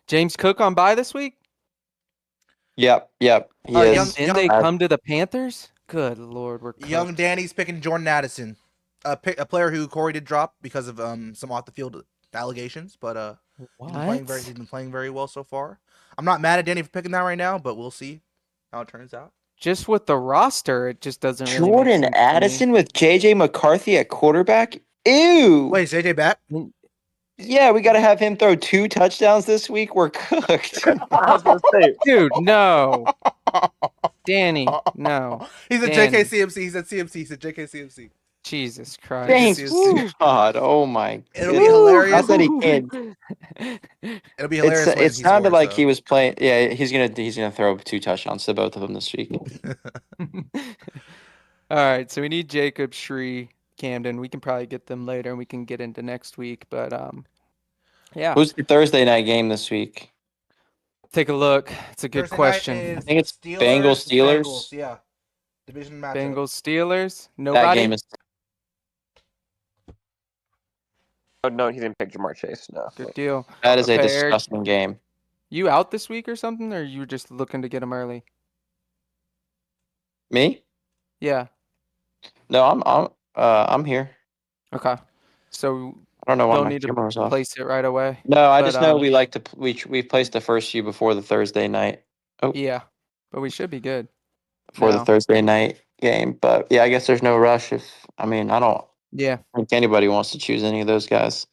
James Cook on bye this week? Yep. He young- is. And they come to the Panthers? Good Lord, we're cooked. Young Danny's picking Jordan Addison, a player who Corey did drop because of some off the field allegations, but What? he's been playing very well so far. I'm not mad at Danny for picking that right now, but we'll see how it turns out. Just with the roster, it just doesn't really make Jordan sense to me. Addison with JJ McCarthy at quarterback? Ew. Wait, is JJ back? Yeah, we got to have him throw 2 touchdowns this week. We're cooked. I was gonna say, Dude, no. Danny, no. He said Danny. JKCMC. He said CMC. He said JKCMC. Jesus Christ. Thanks, Woo. God. Oh my. It'll be goodness. hilarious. Not that he can't. It'll be hilarious. when It he sounded scores, like though. he was playing. Yeah, he's gonna throw 2 touchdowns to both of them this week. All right, so we need Jacob, Shree, Camden. We can probably get them later, and we can get into next week. But yeah, Who's the Thursday night game this week? take a look. It's a good Thursday night question. is I think it's Steelers, Bengals, Steelers. Bengals, yeah, division matchup. Bengals, Steelers. That Nobody. game is. oh no, he didn't pick Jamar Chase. No. Good deal. That is a Okay, Eric. disgusting game. You out this week or something, or you were just looking to get them early? Me? Yeah. No, I'm here. Okay. So I don't know why don't my need to camera was off. place it right away. No, I but, just know we like to we placed the first few before the Thursday night. Yeah, but we should be good. For the now. Thursday night game. But yeah, I guess there's no rush. I don't Yeah. think anybody wants to choose any of those guys.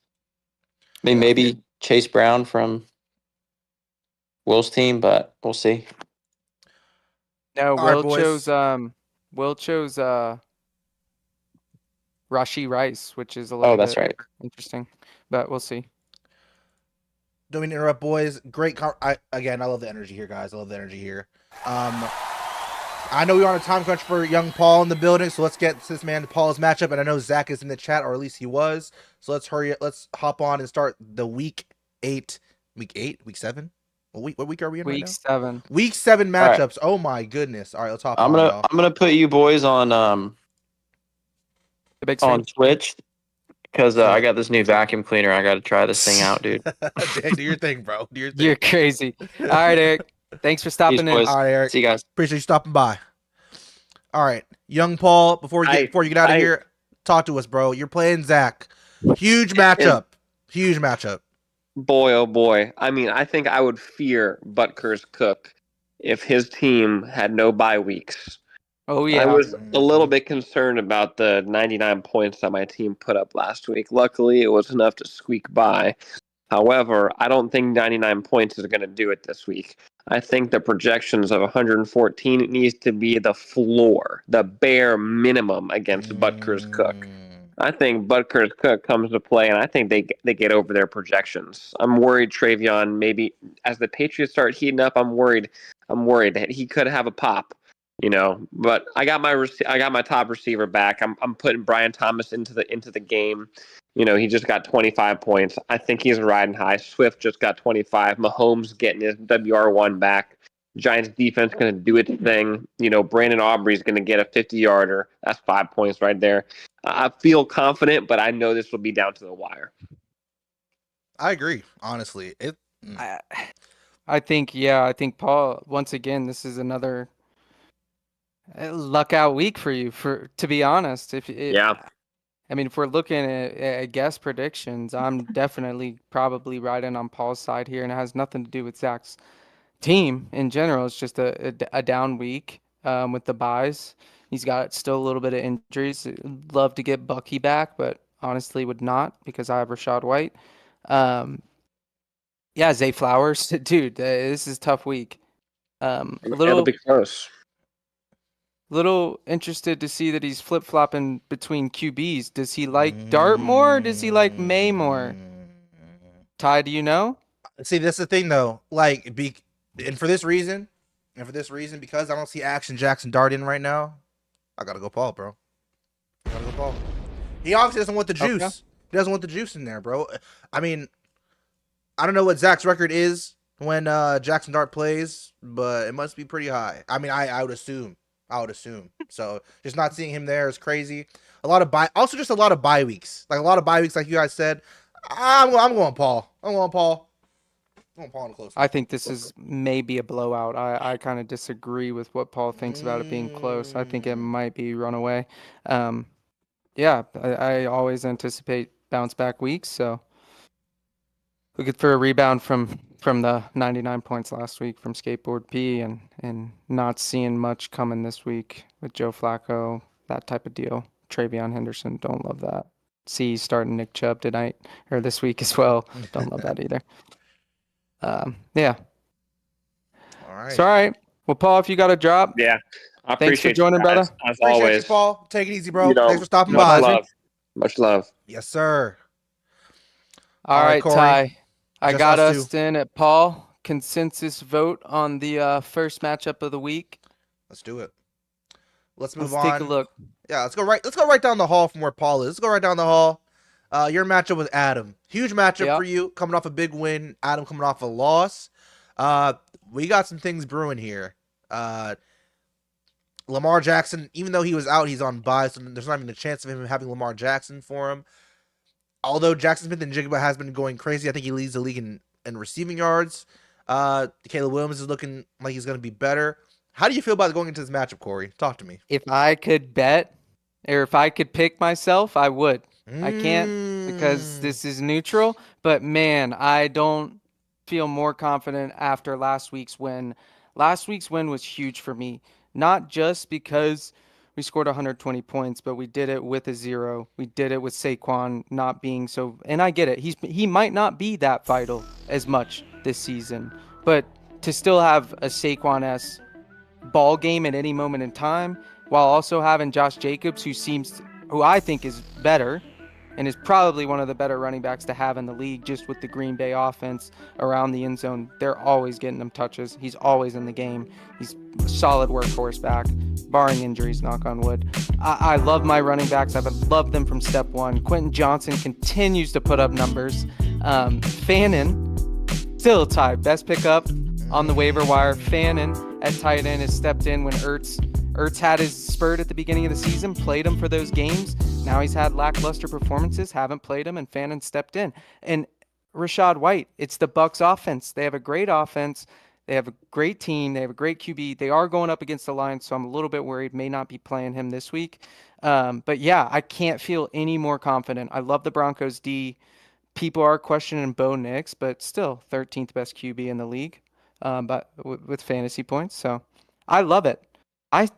I mean, maybe Chase Brown from Will's team, but we'll see. No, All right, Will boys. chose Rashi Rice, which is a little That's bit right. interesting, but we'll see. Don't mean to interrupt, boys. Great. I love the energy here, guys. I love the energy here. I know we're on a time crunch for young Paul in the building, so let's get this man to Paul's matchup. And I know Zach is in the chat, or at least he was. So let's hurry. Let's hop on and start the week 7. What week are we in right Week now? 7. Week 7 All right. matchups. Oh my goodness! All right, let's hop I'm on. Y'all. gonna put you boys on The big screen. on Twitch because I got this new vacuum cleaner. I got to try this thing out, dude. Dan, do your thing, bro. Do your thing. You're crazy. All right, Eric. Thanks for stopping in. boys. All right, Eric. See you guys. Appreciate you stopping by. All right, young Paul. Before you get out of here, talk to us, bro. You're playing Zach. Huge matchup. Huge matchup. Boy, oh boy. I mean, I think I would fear Butker's Cook if his team had no bye weeks. Oh yeah. I was a little bit concerned about the 99 points that my team put up last week. Luckily, it was enough to squeak by. However, I don't think 99 points is going to do it this week. I think the projections of 114 needs to be the floor, the bare minimum against Butker's Cook. I think Butker's Cook comes to play, and I think they get over their projections. I'm worried Travion maybe as the Patriots start heating up. I'm worried that he could have a pop, But I got my top receiver back. I'm putting Brian Thomas into the game. He just got 25 points. I think he's riding high. Swift just got 25. Mahomes getting his WR1 back. Giants defense going to do its thing. Brandon Aubrey's going to get a 50-yarder. That's 5 points right there. I feel confident, but I know this will be down to the wire. I agree. Honestly, I think Paul, once again, this is another luck out week for you. To be honest, if we're looking at guess predictions, I'm definitely probably riding on Paul's side here, and it has nothing to do with Zach's team in general. It's just a down week. with the buys. He's got still a little bit of injuries. Love to get Bucky back, but honestly would not because I have Rashad White. Yeah, Zay Flowers, dude, this is a tough week. It'll be close. Little interested to see that he's flip-flopping between QBs. Does he like Dart more or does he like May more? Ty, do you know? See, that's the thing though. Like, and for this reason, because I don't see Action Jackson Dart in right now, I gotta go Paul, bro. I gotta go Paul. He obviously doesn't want the juice. Okay. He doesn't want the juice in there, bro. I mean, I don't know what Zach's record is when Jackson Dart plays, but it must be pretty high. I mean, I would assume. So just not seeing him there is crazy. A lot of bye weeks. Like a lot of bye weeks, like you guys said. I'm going Paul. I'm going Paul in a close. I think this is maybe a blowout. I kind of disagree with what Paul thinks about it being close. I think it might be runaway. Yeah, I always anticipate bounce back weeks, so looking for a rebound from the 99 points last week from Skateboard P and not seeing much coming this week with Joe Flacco, that type of deal. Travion Henderson, don't love that. See, starting Nick Chubb tonight or this week as well. Don't love that either. Yeah. All right. It's all right. Well, Paul, if you got a drop. Yeah. I Thanks for appreciate joining, you brother. As Appreciate always. you, Paul. Take it easy, bro. You know, Thanks for stopping much by. love. Much love. Yes, sir. All right, Corey. Ty. I Just got us us in at Paul. Consensus vote on the first matchup of the week. Let's do it. Let's move on. Let's take a look. Yeah, let's go right down the hall from where Paul is. Let's go right down the hall. Your matchup with Adam. Huge matchup for you, coming off a big win. Adam coming off a loss. We got some things brewing here. Lamar Jackson, even though he was out, he's on bye, so there's not even a chance of him having Lamar Jackson for him. Although Jackson Smith and Jigba has been going crazy, I think he leads the league in receiving yards. Caleb Williams is looking like he's going to be better. How do you feel about going into this matchup, Corey? Talk to me. If I could bet or if I could pick myself, I would. I can't because this is neutral, but man, I don't feel more confident after last week's win. Last week's win was huge for me, not just because we scored 120 points, but we did it with a 0. We did it with Saquon not being so, and I get it. He might not be that vital as much this season, but to still have a Saquon-esque ball game at any moment in time, while also having Josh Jacobs, who I think is better and is probably one of the better running backs to have in the league, just with the Green Bay offense around the end zone. They're always getting him touches. He's always in the game. He's a solid workhorse back, barring injuries, knock on wood. I love my running backs. I've loved them from step one. Quentin Johnson continues to put up numbers. Fannin, still tied. Best pickup on the waiver wire. Fannin at tight end has stepped in when Ertz had his spurt at the beginning of the season, played him for those games. Now he's had lackluster performances, haven't played him, and Fannin stepped in. And Rashad White, it's the Bucs offense. They have a great offense. They have a great team. They have a great QB. They are going up against the Lions, so I'm a little bit worried. May not be playing him this week. But yeah, I can't feel any more confident. I love the Broncos D. People are questioning Bo Nix, but still 13th best QB in the league, but with fantasy points. So I love it. I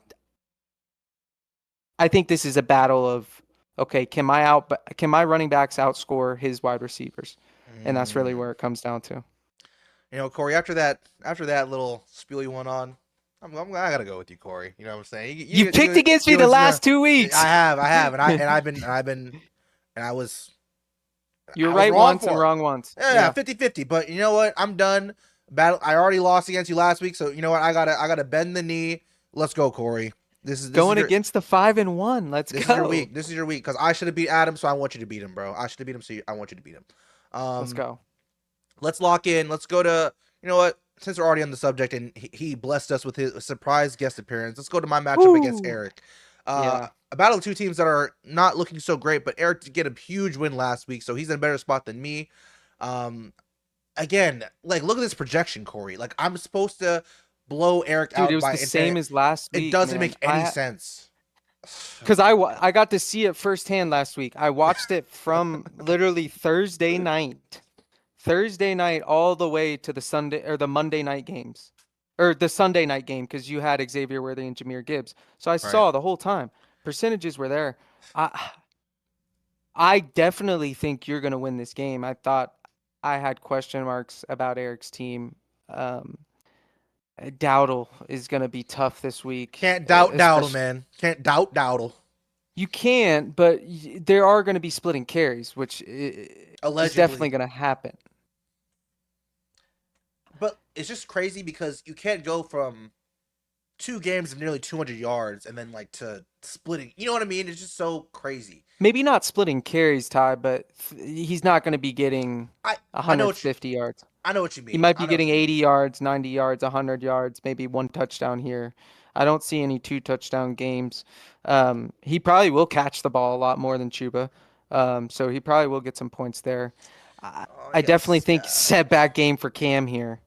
think this is a battle of, okay, can my running backs outscore his wide receivers? And that's really where it comes down to. You know, Corey, after that little spiel you went on, I gotta go with you, Corey. You know what I'm saying? You picked against me the last 2 weeks. I have, and I was. You're right once and wrong once. Yeah, 50-50. But you know what? I'm done. I already lost against you last week, so you know what? I gotta bend the knee. Let's go, Corey. This is against the 5-1. Let's go. This is your week. This is your week because I should have beat Adam, so I want you to beat him, bro. I should have beat him, so I want you to beat him. Let's go. Let's lock in. Let's go to, you know what? Since we're already on the subject and he blessed us with his surprise guest appearance, let's go to my matchup against Eric. A battle of two teams that are not looking so great, but Eric did get a huge win last week, so he's in a better spot than me. Again, like, look at this projection, Corey. Like, I'm supposed to blow Eric out. Dude, it was the same as last week. It doesn't make any sense. Because I got to see it firsthand last week. I watched it from literally Thursday night all the way to the Monday night games. or the Sunday night game, because you had Xavier Worthy and Jahmyr Gibbs. So I saw the whole time. Percentages were there. I definitely think you're going to win this game. I thought I had question marks about Eric's team. Dowdle is going to be tough this week. Can't doubt Dowdle, man. Can't doubt Dowdle. You can't, but there are going to be splitting carries, which is definitely going to happen. But it's just crazy because you can't go from 2 games of nearly 200 yards and then like to splitting. You know what I mean? It's just so crazy. Maybe not splitting carries, Ty, but he's not going to be getting 150 yards. I know what you mean. He might be getting 80 yards, 90 yards, 100 yards, maybe 1 touchdown here. I don't see any 2 touchdown games. He probably will catch the ball a lot more than Chuba. So he probably will get some points there. I definitely think setback game for Cam here.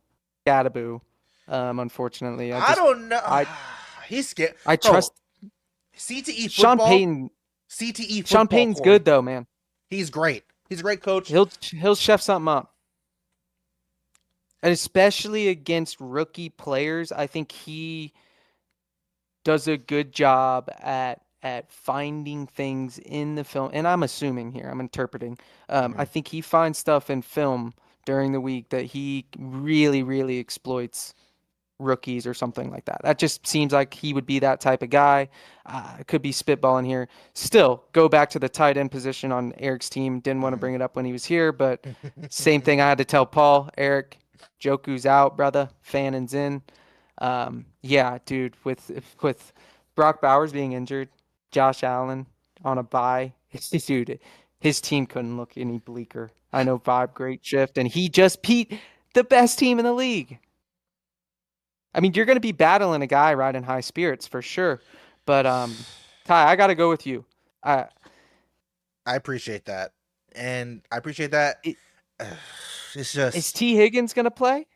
Gadaboo, unfortunately. I don't know. He's scared. I trust CTE football. Sean Payton. CTE football. Sean Payton's good though, man. He's great. He's a great coach. He'll chef something up. And especially against rookie players, I think he does a good job at finding things in the film. And I'm assuming here, I'm interpreting. I think he finds stuff in film during the week that he really, really exploits rookies or something like that. That just seems like he would be that type of guy. Could be spitballing here. Still, go back to the tight end position on Eric's team. Didn't want to bring it up when he was here, but same thing I had to tell Paul. Eric, Joku's out, brother. Fannon's in. Yeah, dude, with Brock Bowers being injured, Josh Allen on a bye, dude, his team couldn't look any bleaker. I know Vibe, great shift, and he just beat the best team in the league. I mean, you're going to be battling a guy riding high spirits for sure. But, Ty, I got to go with you. I appreciate that. And I appreciate that. It's just... Is T. Higgins going to play?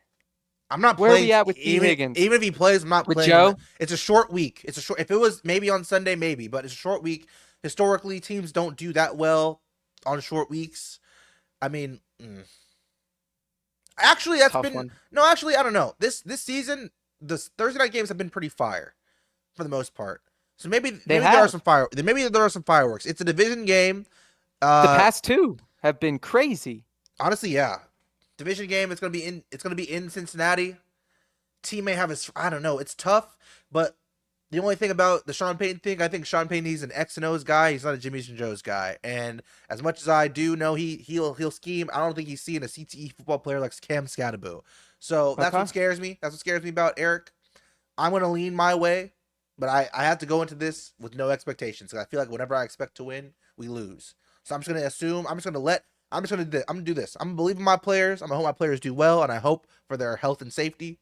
I'm not Where playing. are we at with T. Higgins? Even if he plays, I'm not with playing. Joe? It's a short week. If it was maybe on Sunday, maybe. But it's a short week. Historically, teams don't do that well on short weeks. I mean... Actually, that's been... One. No, actually, I don't know. This season... The Thursday night games have been pretty fire, for the most part. So maybe there are some fireworks. It's a division game. The past 2 have been crazy. Honestly, yeah. Division game. It's gonna be in Cincinnati. Team may have his. I don't know. It's tough, but the only thing about the Sean Payton thing, I think Sean Payton, he's an X and O's guy. He's not a Jimmy's and Joe's guy. And as much as I do know he'll scheme, I don't think he's seeing a CTE football player like Cam Scadaboo. So that's what scares me. That's what scares me about Eric. I'm going to lean my way, but I have to go into this with no expectations because I feel like whenever I expect to win, we lose. So I'm just going to assume. I'm going to do this. I'm going to believe in my players. I'm going to hope my players do well, and I hope for their health and safety.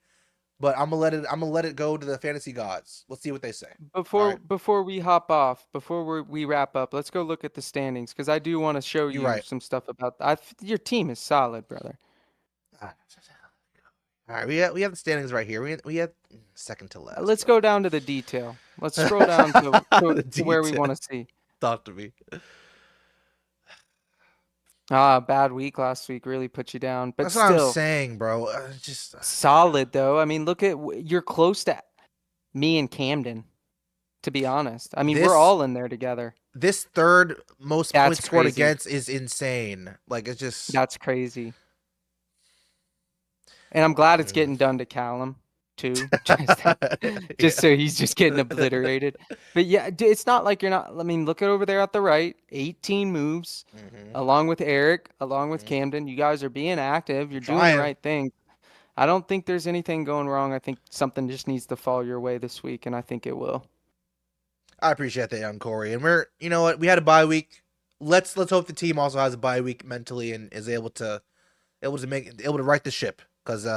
But I'm going to let it go to the fantasy gods. Let's see what they say. Before we hop off, before we wrap up, let's go look at the standings because I do want to show you some stuff about your team is solid, brother. All right, we have the standings right here. We have second to last. Let's go down to the detail. Let's scroll down to where we want to see. Talk to me. Bad week last week really put you down. But that's still, what I'm saying, bro. Just solid though. I mean, look at you're close to me and Camden. To be honest, I mean we're all in there together. This third most points scored against is insane. Like it's just that's crazy. And I'm glad it's getting done to Callum, too. Just so he's just getting obliterated. But, yeah, it's not like you're not – I mean, look at over there at the right. 18 moves, along with Eric, along with Camden. You guys are being active. You're doing the right thing. I don't think there's anything going wrong. I think something just needs to fall your way this week, and I think it will. I appreciate that, young Corey. And you know what? We had a bye week. Let's hope the team also has a bye week mentally and is able to right the ship. Because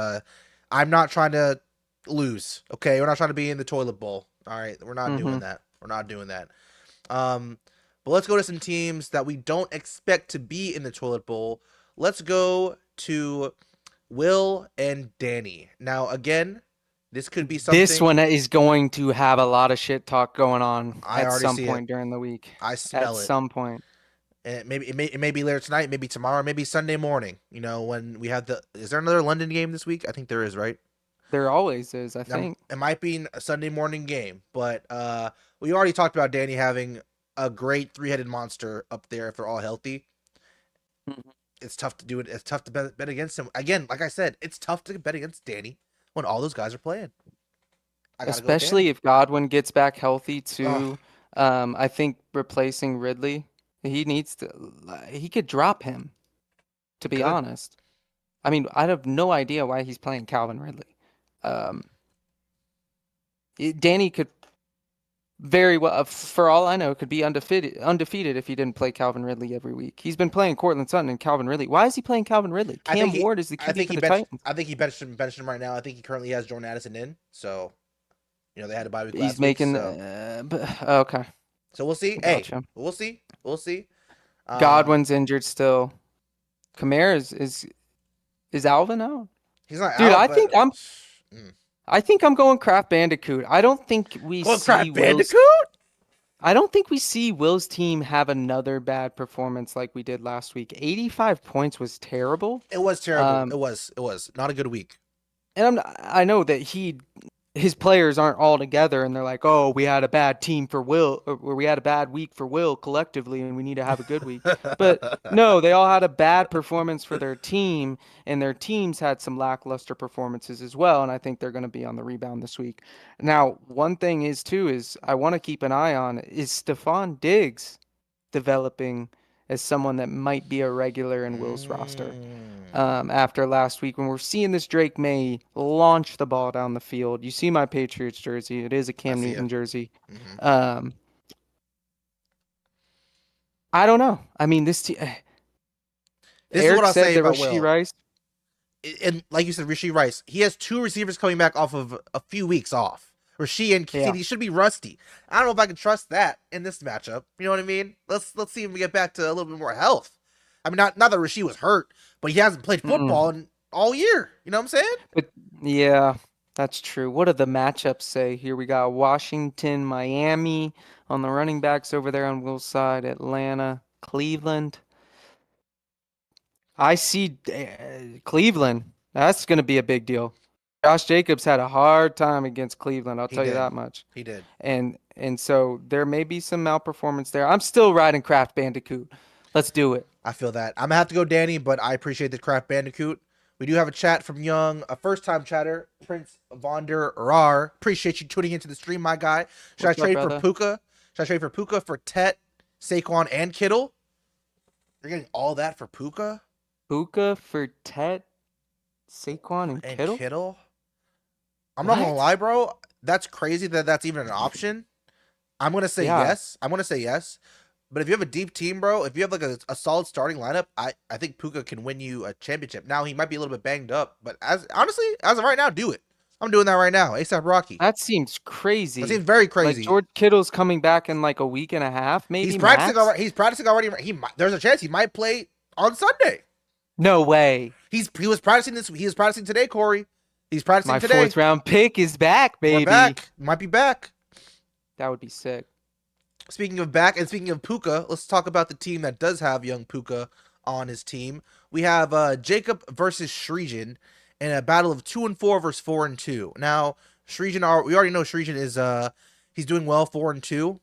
I'm not trying to lose, okay? We're not trying to be in the toilet bowl, all right? We're not doing that. We're not doing that. But let's go to some teams that we don't expect to be in the toilet bowl. Let's go to Will and Danny. Now, again, this could be something... This one is going to have a lot of shit talk going on at some point during the week. I smell it. At some point. And it may be later tonight, maybe tomorrow, maybe Sunday morning. You know, when we have is there another London game this week? I think there is, right? There always is, I Now, think. it might be a Sunday morning game, but we already talked about Danny having a great three-headed monster up there if they're all healthy. Mhm. It's tough to do it. It's tough to bet against him. Again, like I said, it's tough to bet against Danny when all those guys are playing. I gotta go Especially if Godwin gets back healthy Danny. too. I think replacing Ridley, he needs to. He could drop him. To be Good. honest, I mean, I have no idea why he's playing Calvin Ridley. Danny could very well, for all I know, could be undefeated if he didn't play Calvin Ridley every week. He's been playing Cortland Sutton and Calvin Ridley. Why is he playing Calvin Ridley? Cam Ward is the QB for the Titans. I think he benched him right now. I think he currently has Jordan Addison in. So, they had a bye week last He's making. week. So. Okay. So we'll see. Gotcha. Hey, we'll see. We'll see. Godwin's injured still. Kamara is Alvin out? He's not Dude, out. I think I'm going Craft Bandicoot. I don't think we see Craft Bandicoot? I don't think we see Will's team have another bad performance like we did last week. 85 points was terrible. It was terrible. It was not a good week. And I know that his players aren't all together and they're like, oh, we had a bad team for Will, or we had a bad week for Will collectively and we need to have a good week. But no, they all had a bad performance for their team, and their teams had some lackluster performances as well. And I think they're going to be on the rebound this week. Now, one thing is I want to keep an eye on is Stephon Diggs developing as someone that might be a regular in Will's roster. After last week, when we're seeing this Drake May launch the ball down the field. You see my Patriots jersey. It is a Cam Newton jersey. Mm-hmm. I don't know. I mean, this is what I'll say about Will. Rice. And like you said, Rashee Rice, he has two receivers coming back off of a few weeks off. Rashee and Keith, he should be rusty. I don't know if I can trust that in this matchup. You know what I mean? Let's see if we get back to a little bit more health. I mean, not that Rashee was hurt, but he hasn't played football in all year. You know what I'm saying? But yeah, that's true. What do the matchups say? Here we got Washington, Miami on the running backs over there on Will's side, Atlanta, Cleveland. I see Cleveland. That's going to be a big deal. Josh Jacobs had a hard time against Cleveland. I'll tell you that much. He did. And so there may be some malperformance there. I'm still riding Craft Bandicoot. Let's do it. I feel that. I'm going to have to go Danny, but I appreciate the Craft Bandicoot. We do have a chat from Young, a first-time chatter, Prince Vonder Rar. Appreciate you tuning into the stream, my guy. Should I trade for Puka? Should I trade for Puka for Tet, Saquon, and Kittle? You're getting all that for Puka? Puka for Tet, Saquon, and Kittle? I'm not going to lie, bro. That's crazy that that's even an option. I'm going to say yes. I'm going to say yes. But if you have a deep team, bro, if you have like a solid starting lineup, I think Puka can win you a championship. Now, he might be a little bit banged up, but honestly, as of right now, do it. I'm doing that right now. ASAP Rocky. That seems crazy. That seems very crazy. Like George Kittle's coming back in like a week and a half, maybe. He's practicing already. He's practicing already. There's a chance he might play on Sunday. No way. He was practicing this. He was practicing today, Corey. He's practicing today. My fourth round pick is back, baby. We're back. Might be back. That would be sick. Speaking of back and speaking of Puka, let's talk about the team that does have young Puka on his team. We have Jacob versus Shreejan in a battle of 2-4 versus 4-2. Now, Shreejan, we already know Shreejan is he's doing well 4-2.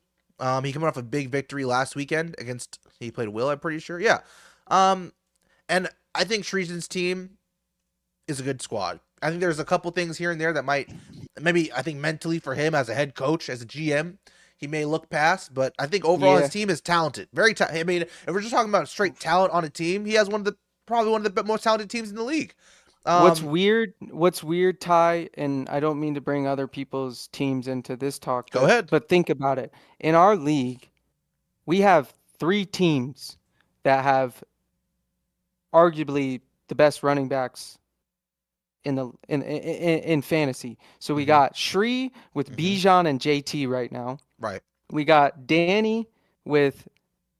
He coming off a big victory last weekend against he played Will, I'm pretty sure. Yeah. And I think Shreejan's team is a good squad. I think there's a couple things here and there that might maybe I think mentally for him as a head coach, as a GM, he may look past, but I think overall his team is talented. Very I mean, if we're just talking about straight talent on a team, he has probably one of the most talented teams in the league. What's weird, Ty, and I don't mean to bring other people's teams into this talk. Go ahead. But think about it. In our league, we have 3 teams that have arguably the best running backs in fantasy. So we got Shree with Bijan and JT right now. Right. We got Danny with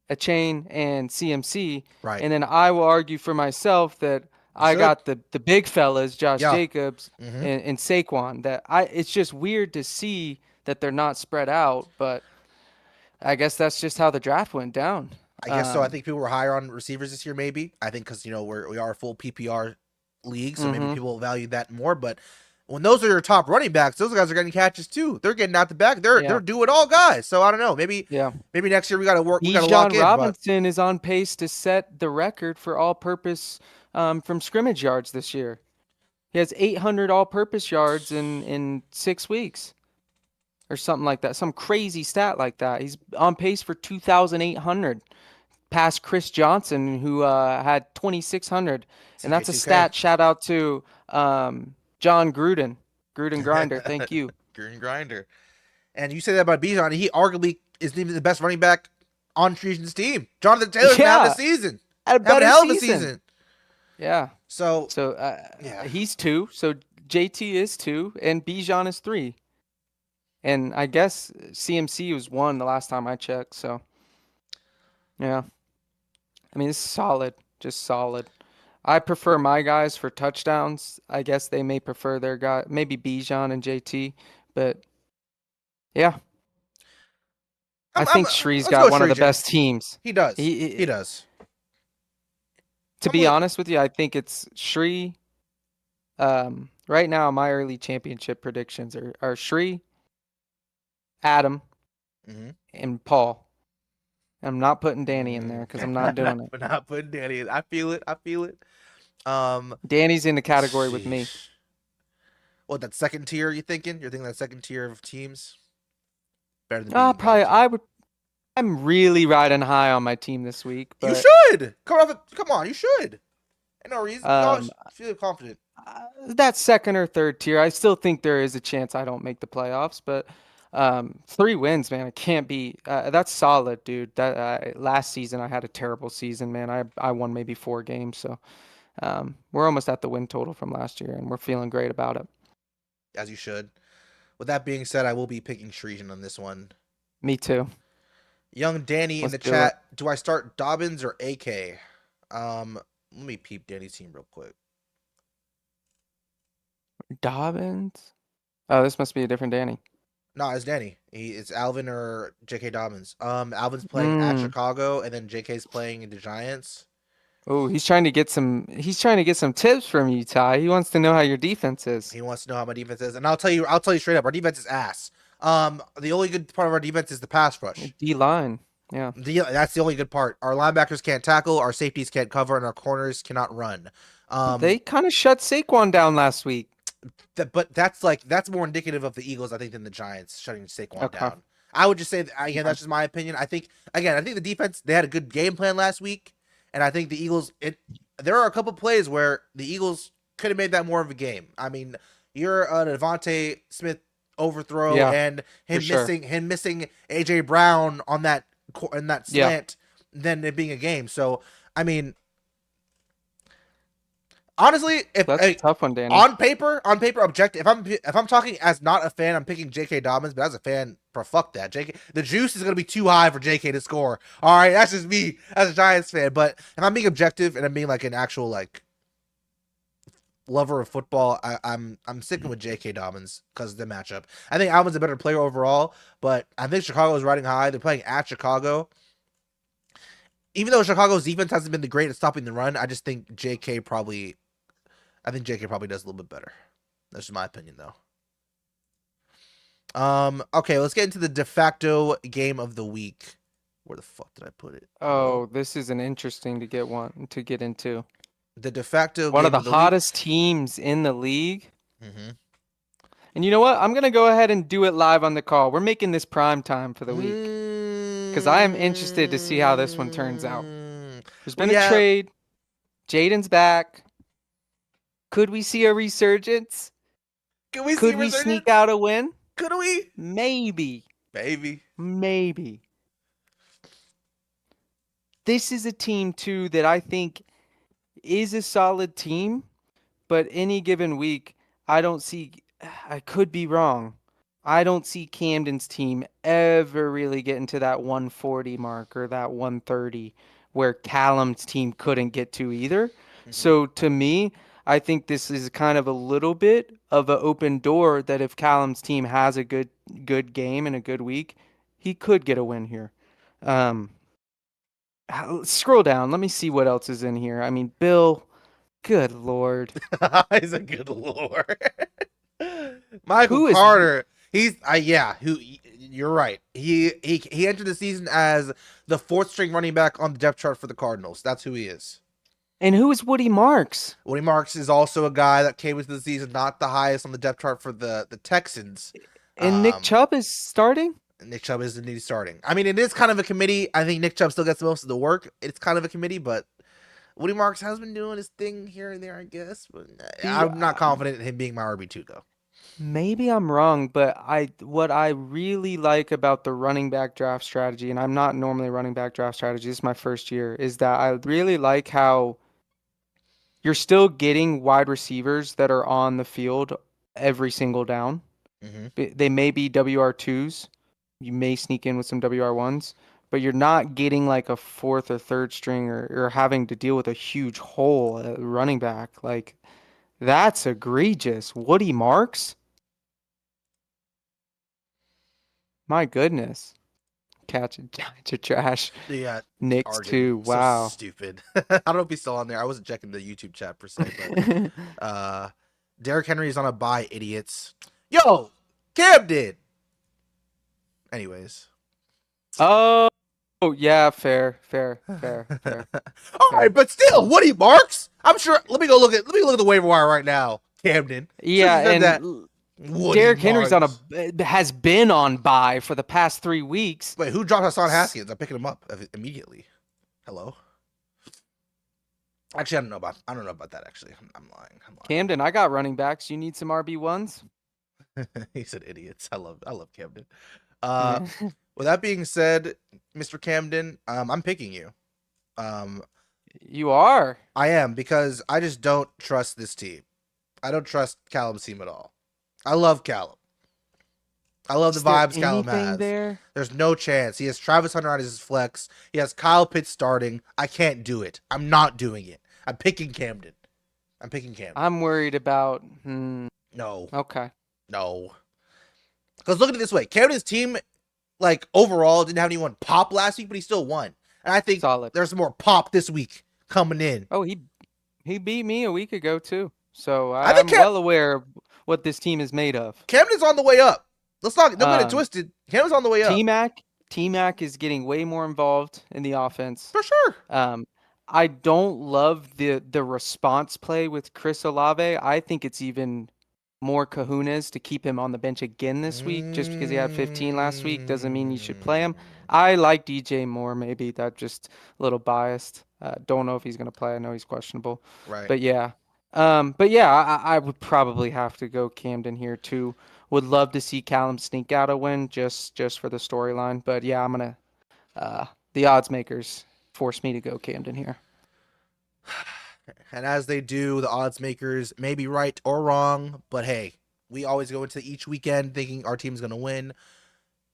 a chain and CMC. Right. And then I will argue for myself that I got the big fellas, Josh Jacobs and Saquon. It's just weird to see that they're not spread out, but I guess that's just how the draft went down. I guess so. I think people were higher on receivers this year, maybe. I think because we are a full PPR league, so maybe people value that more. But when those are your top running backs, those guys are getting catches too. They're getting out the back. They're do it all guys. So I don't know. Maybe next year we got to work. We got to lock in. Robinson is on pace to set the record for all-purpose from scrimmage yards this year. He has 800 all-purpose yards in 6 weeks, or something like that. Some crazy stat like that. He's on pace for 2,800, past Chris Johnson, who had 2,600, and that's a stat. Shout out to John Gruden Grinder. Thank you. Gruden Grinder. And you say that about Bijan. He arguably is even the best running back on Treason's team. Jonathan Taylor's having a season. Having a hell of a season. Yeah. So he's 2. So JT is 2, and Bijan is 3. And I guess CMC was 1 the last time I checked. So, yeah. I mean, it's solid. Just solid. I prefer my guys for touchdowns. I guess they may prefer their guy, maybe Bijan and JT. But, yeah. I think Shree's got one of the best teams. He does. He does. To be honest with you, I think it's Shree. Right now, my early championship predictions are Shree, Adam, and Paul. I'm not putting Danny in there because I'm not doing it. We're not putting Danny in. I feel it. Danny's in the category with me. What, that second tier you thinking? You're thinking that second tier of teams? Better than probably. I'm really riding high on my team this week. But, you should. Come on, you should. Ain't no reason. I feel confident. That second or third tier, I still think there is a chance I don't make the playoffs, but 3 wins, man. It can't be. That's solid, dude. That last season I had a terrible season, man. I won maybe 4 games, so we're almost at the win total from last year, and we're feeling great about it. As you should. With that being said, I will be picking Shreesian on this one. Me too. Young Danny in the chat. Do I start Dobbins or AK? Let me peep Danny's team real quick. Dobbins? Oh, this must be a different Danny. No, it's Danny. It's Alvin or J.K. Dobbins. Alvin's playing at Chicago, and then J.K.'s playing the Giants. Oh, he's trying to get some tips from you, Ty. He wants to know how your defense is. He wants to know how my defense is, and I'll tell you straight up, our defense is ass. The only good part of our defense is the pass rush. D-line. Yeah. That's the only good part. Our linebackers can't tackle, our safeties can't cover, and our corners cannot run. They kind of shut Saquon down last week. But that's more indicative of the Eagles, I think, than the Giants shutting Saquon down. I would just say, again, that's just my opinion. I think the defense, they had a good game plan last week, and I think the Eagles, there are a couple plays where the Eagles could have made that more of a game. I mean, you're a Devontae Smith overthrow and him missing AJ Brown on that slant, than it being a game. So, I mean, honestly, that's a tough one, Danny. On paper, objective. If I'm talking as not a fan, I'm picking J.K. Dobbins. But as a fan, fuck that. JK, the juice is gonna be too high for J.K. to score. All right, that's just me as a Giants fan. But if I'm being objective and I'm being like an actual lover of football, I'm sticking with J.K. Dobbins because of the matchup. I think Alvin's a better player overall, but I think Chicago is riding high. They're playing at Chicago. Even though Chicago's defense hasn't been the great at stopping the run, I just think J.K. probably does a little bit better. That's just my opinion, though. Okay, let's get into the de facto game of the week. Where the fuck did I put it? Oh, this is an interesting to get into. The de facto one game of the hottest teams in the league. Mm-hmm. And you know what? I'm gonna go ahead and do it live on the call. We're making this prime time for the week because I am interested to see how this one turns out. There's been a trade. Jaden's back. Could we see a resurgence? Could we sneak out a win? Could we? Maybe. This is a team, too, that I think is a solid team, but any given week, I could be wrong. I don't see Camden's team ever really getting to that 140 mark or that 130 where Callum's team couldn't get to either. Mm-hmm. So to me, I think this is kind of a little bit of an open door that if Callum's team has a good game and a good week, he could get a win here. Scroll down. Let me see what else is in here. I mean, Bill, good Lord. He's a good Lord. Michael Who is- Carter. He's you're right. He entered the season as the 4th string running back on the depth chart for the Cardinals. That's who he is. And who is Woody Marks? Woody Marks is also a guy that came into the season not the highest on the depth chart for the Texans. And Nick Chubb is starting? Nick Chubb is indeed starting. I mean, it is kind of a committee. I think Nick Chubb still gets most of the work. It's kind of a committee, but Woody Marks has been doing his thing here and there, I guess. But I'm not confident in him being my RB2, though. Maybe I'm wrong, but what I really like about the running back draft strategy, and I'm not normally running back draft strategy, this is my first year, is that I really like how you're still getting wide receivers that are on the field every single down. They may be WR2s. You may sneak in with some WR1s, but you're not getting like a 4th or 3rd string or having to deal with a huge hole at running back. Like, that's egregious. Woody Marks? My goodness. Catch a trash. Yeah. Knicks Arden, too. so Wow. stupid. I don't know if he's still on there. I wasn't checking the YouTube chat per se, but Derrick Henry's on a bye, idiots. Yo, Cam did. Anyways. Oh, yeah, fair. All right, but still, Woody Marks. I'm sure. Let me go look at the waiver wire right now, Camden. Yeah, Sure you said and Woody Derrick Henry's Marks. has been on bye for the past 3 weeks. Wait, who dropped Hassan Haskins? I'm picking him up immediately. Hello. Actually, I don't know about that. Actually, I'm lying. Camden, I got running backs. You need some RB1s? He said idiots. I love Camden. Yeah. With that being said, Mr. Camden, I'm picking you. You are. I am, because I just don't trust this team. I don't trust Callum's team at all. I love Callum. I love the vibes Callum has. There's no chance. He has Travis Hunter on his flex. He has Kyle Pitts starting. I can't do it. I'm not doing it. I'm picking Camden. I'm worried about. No. Okay. No. Because look at it this way. Camden's team, like, overall didn't have anyone pop last week, but he still won. And I think Solid. there's more pop this week coming in. Oh, he beat me a week ago too. So I'm well aware of what this team is made of. Camden's on the way up. Let's not get it twisted. Camden's on the way up. T-Mac is getting way more involved in the offense. For sure. I don't love the response play with Chris Olave. I think it's even more kahunas to keep him on the bench again this week. Just because he had 15 last week doesn't mean you should play him. I like DJ more, maybe. That's just a little biased. Don't know if he's going to play. I know he's questionable. Right. But yeah. I would probably have to go Camden here too. Would love to see Callum sneak out a win just for the storyline. But yeah, I'm going to the odds makers force me to go Camden here. And as they do, the odds makers may be right or wrong, but hey, we always go into each weekend thinking our team's going to win.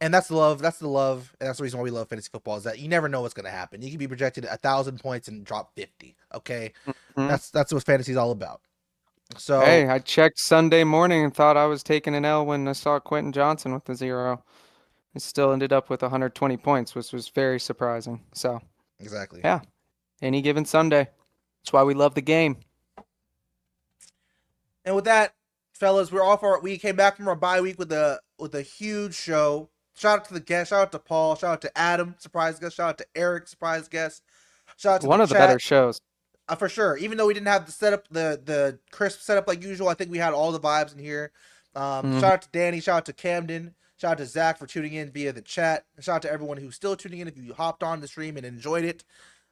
And that's the love. That's the love. And that's the reason why we love fantasy football, is that you never know what's going to happen. You can be projected 1,000 points and drop 50. Okay. Mm-hmm. That's what fantasy is all about. So, hey, I checked Sunday morning and thought I was taking an L when I saw Quentin Johnson with the 0. It still ended up with 120 points, which was very surprising. So exactly. Yeah. Any given Sunday. That's why we love the game. And with that, fellas, we came back from our bye week with a huge show. Shout out to the guests. Shout out to Paul. Shout out to Adam, surprise guest. Shout out to Eric, surprise guest. Shout out to one of the better shows. For sure. Even though we didn't have the setup, the crisp setup like usual, I think we had all the vibes in here. Shout out to Danny. Shout out to Camden. Shout out to Zach for tuning in via the chat. Shout out to everyone who's still tuning in. If you hopped on the stream and enjoyed it,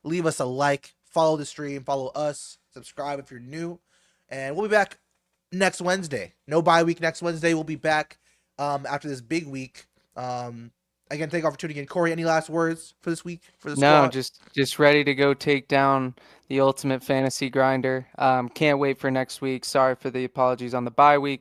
leave us a like, follow the stream, follow us, subscribe if you're new, and we'll be back next Wednesday. No bye week next Wednesday. We'll be back after this big week. Again, thank you all for tuning in. Corey, any last words for this week? For the squad? No, just ready to go take down the ultimate fantasy grinder. Can't wait for next week. Sorry for the apologies on the bye week.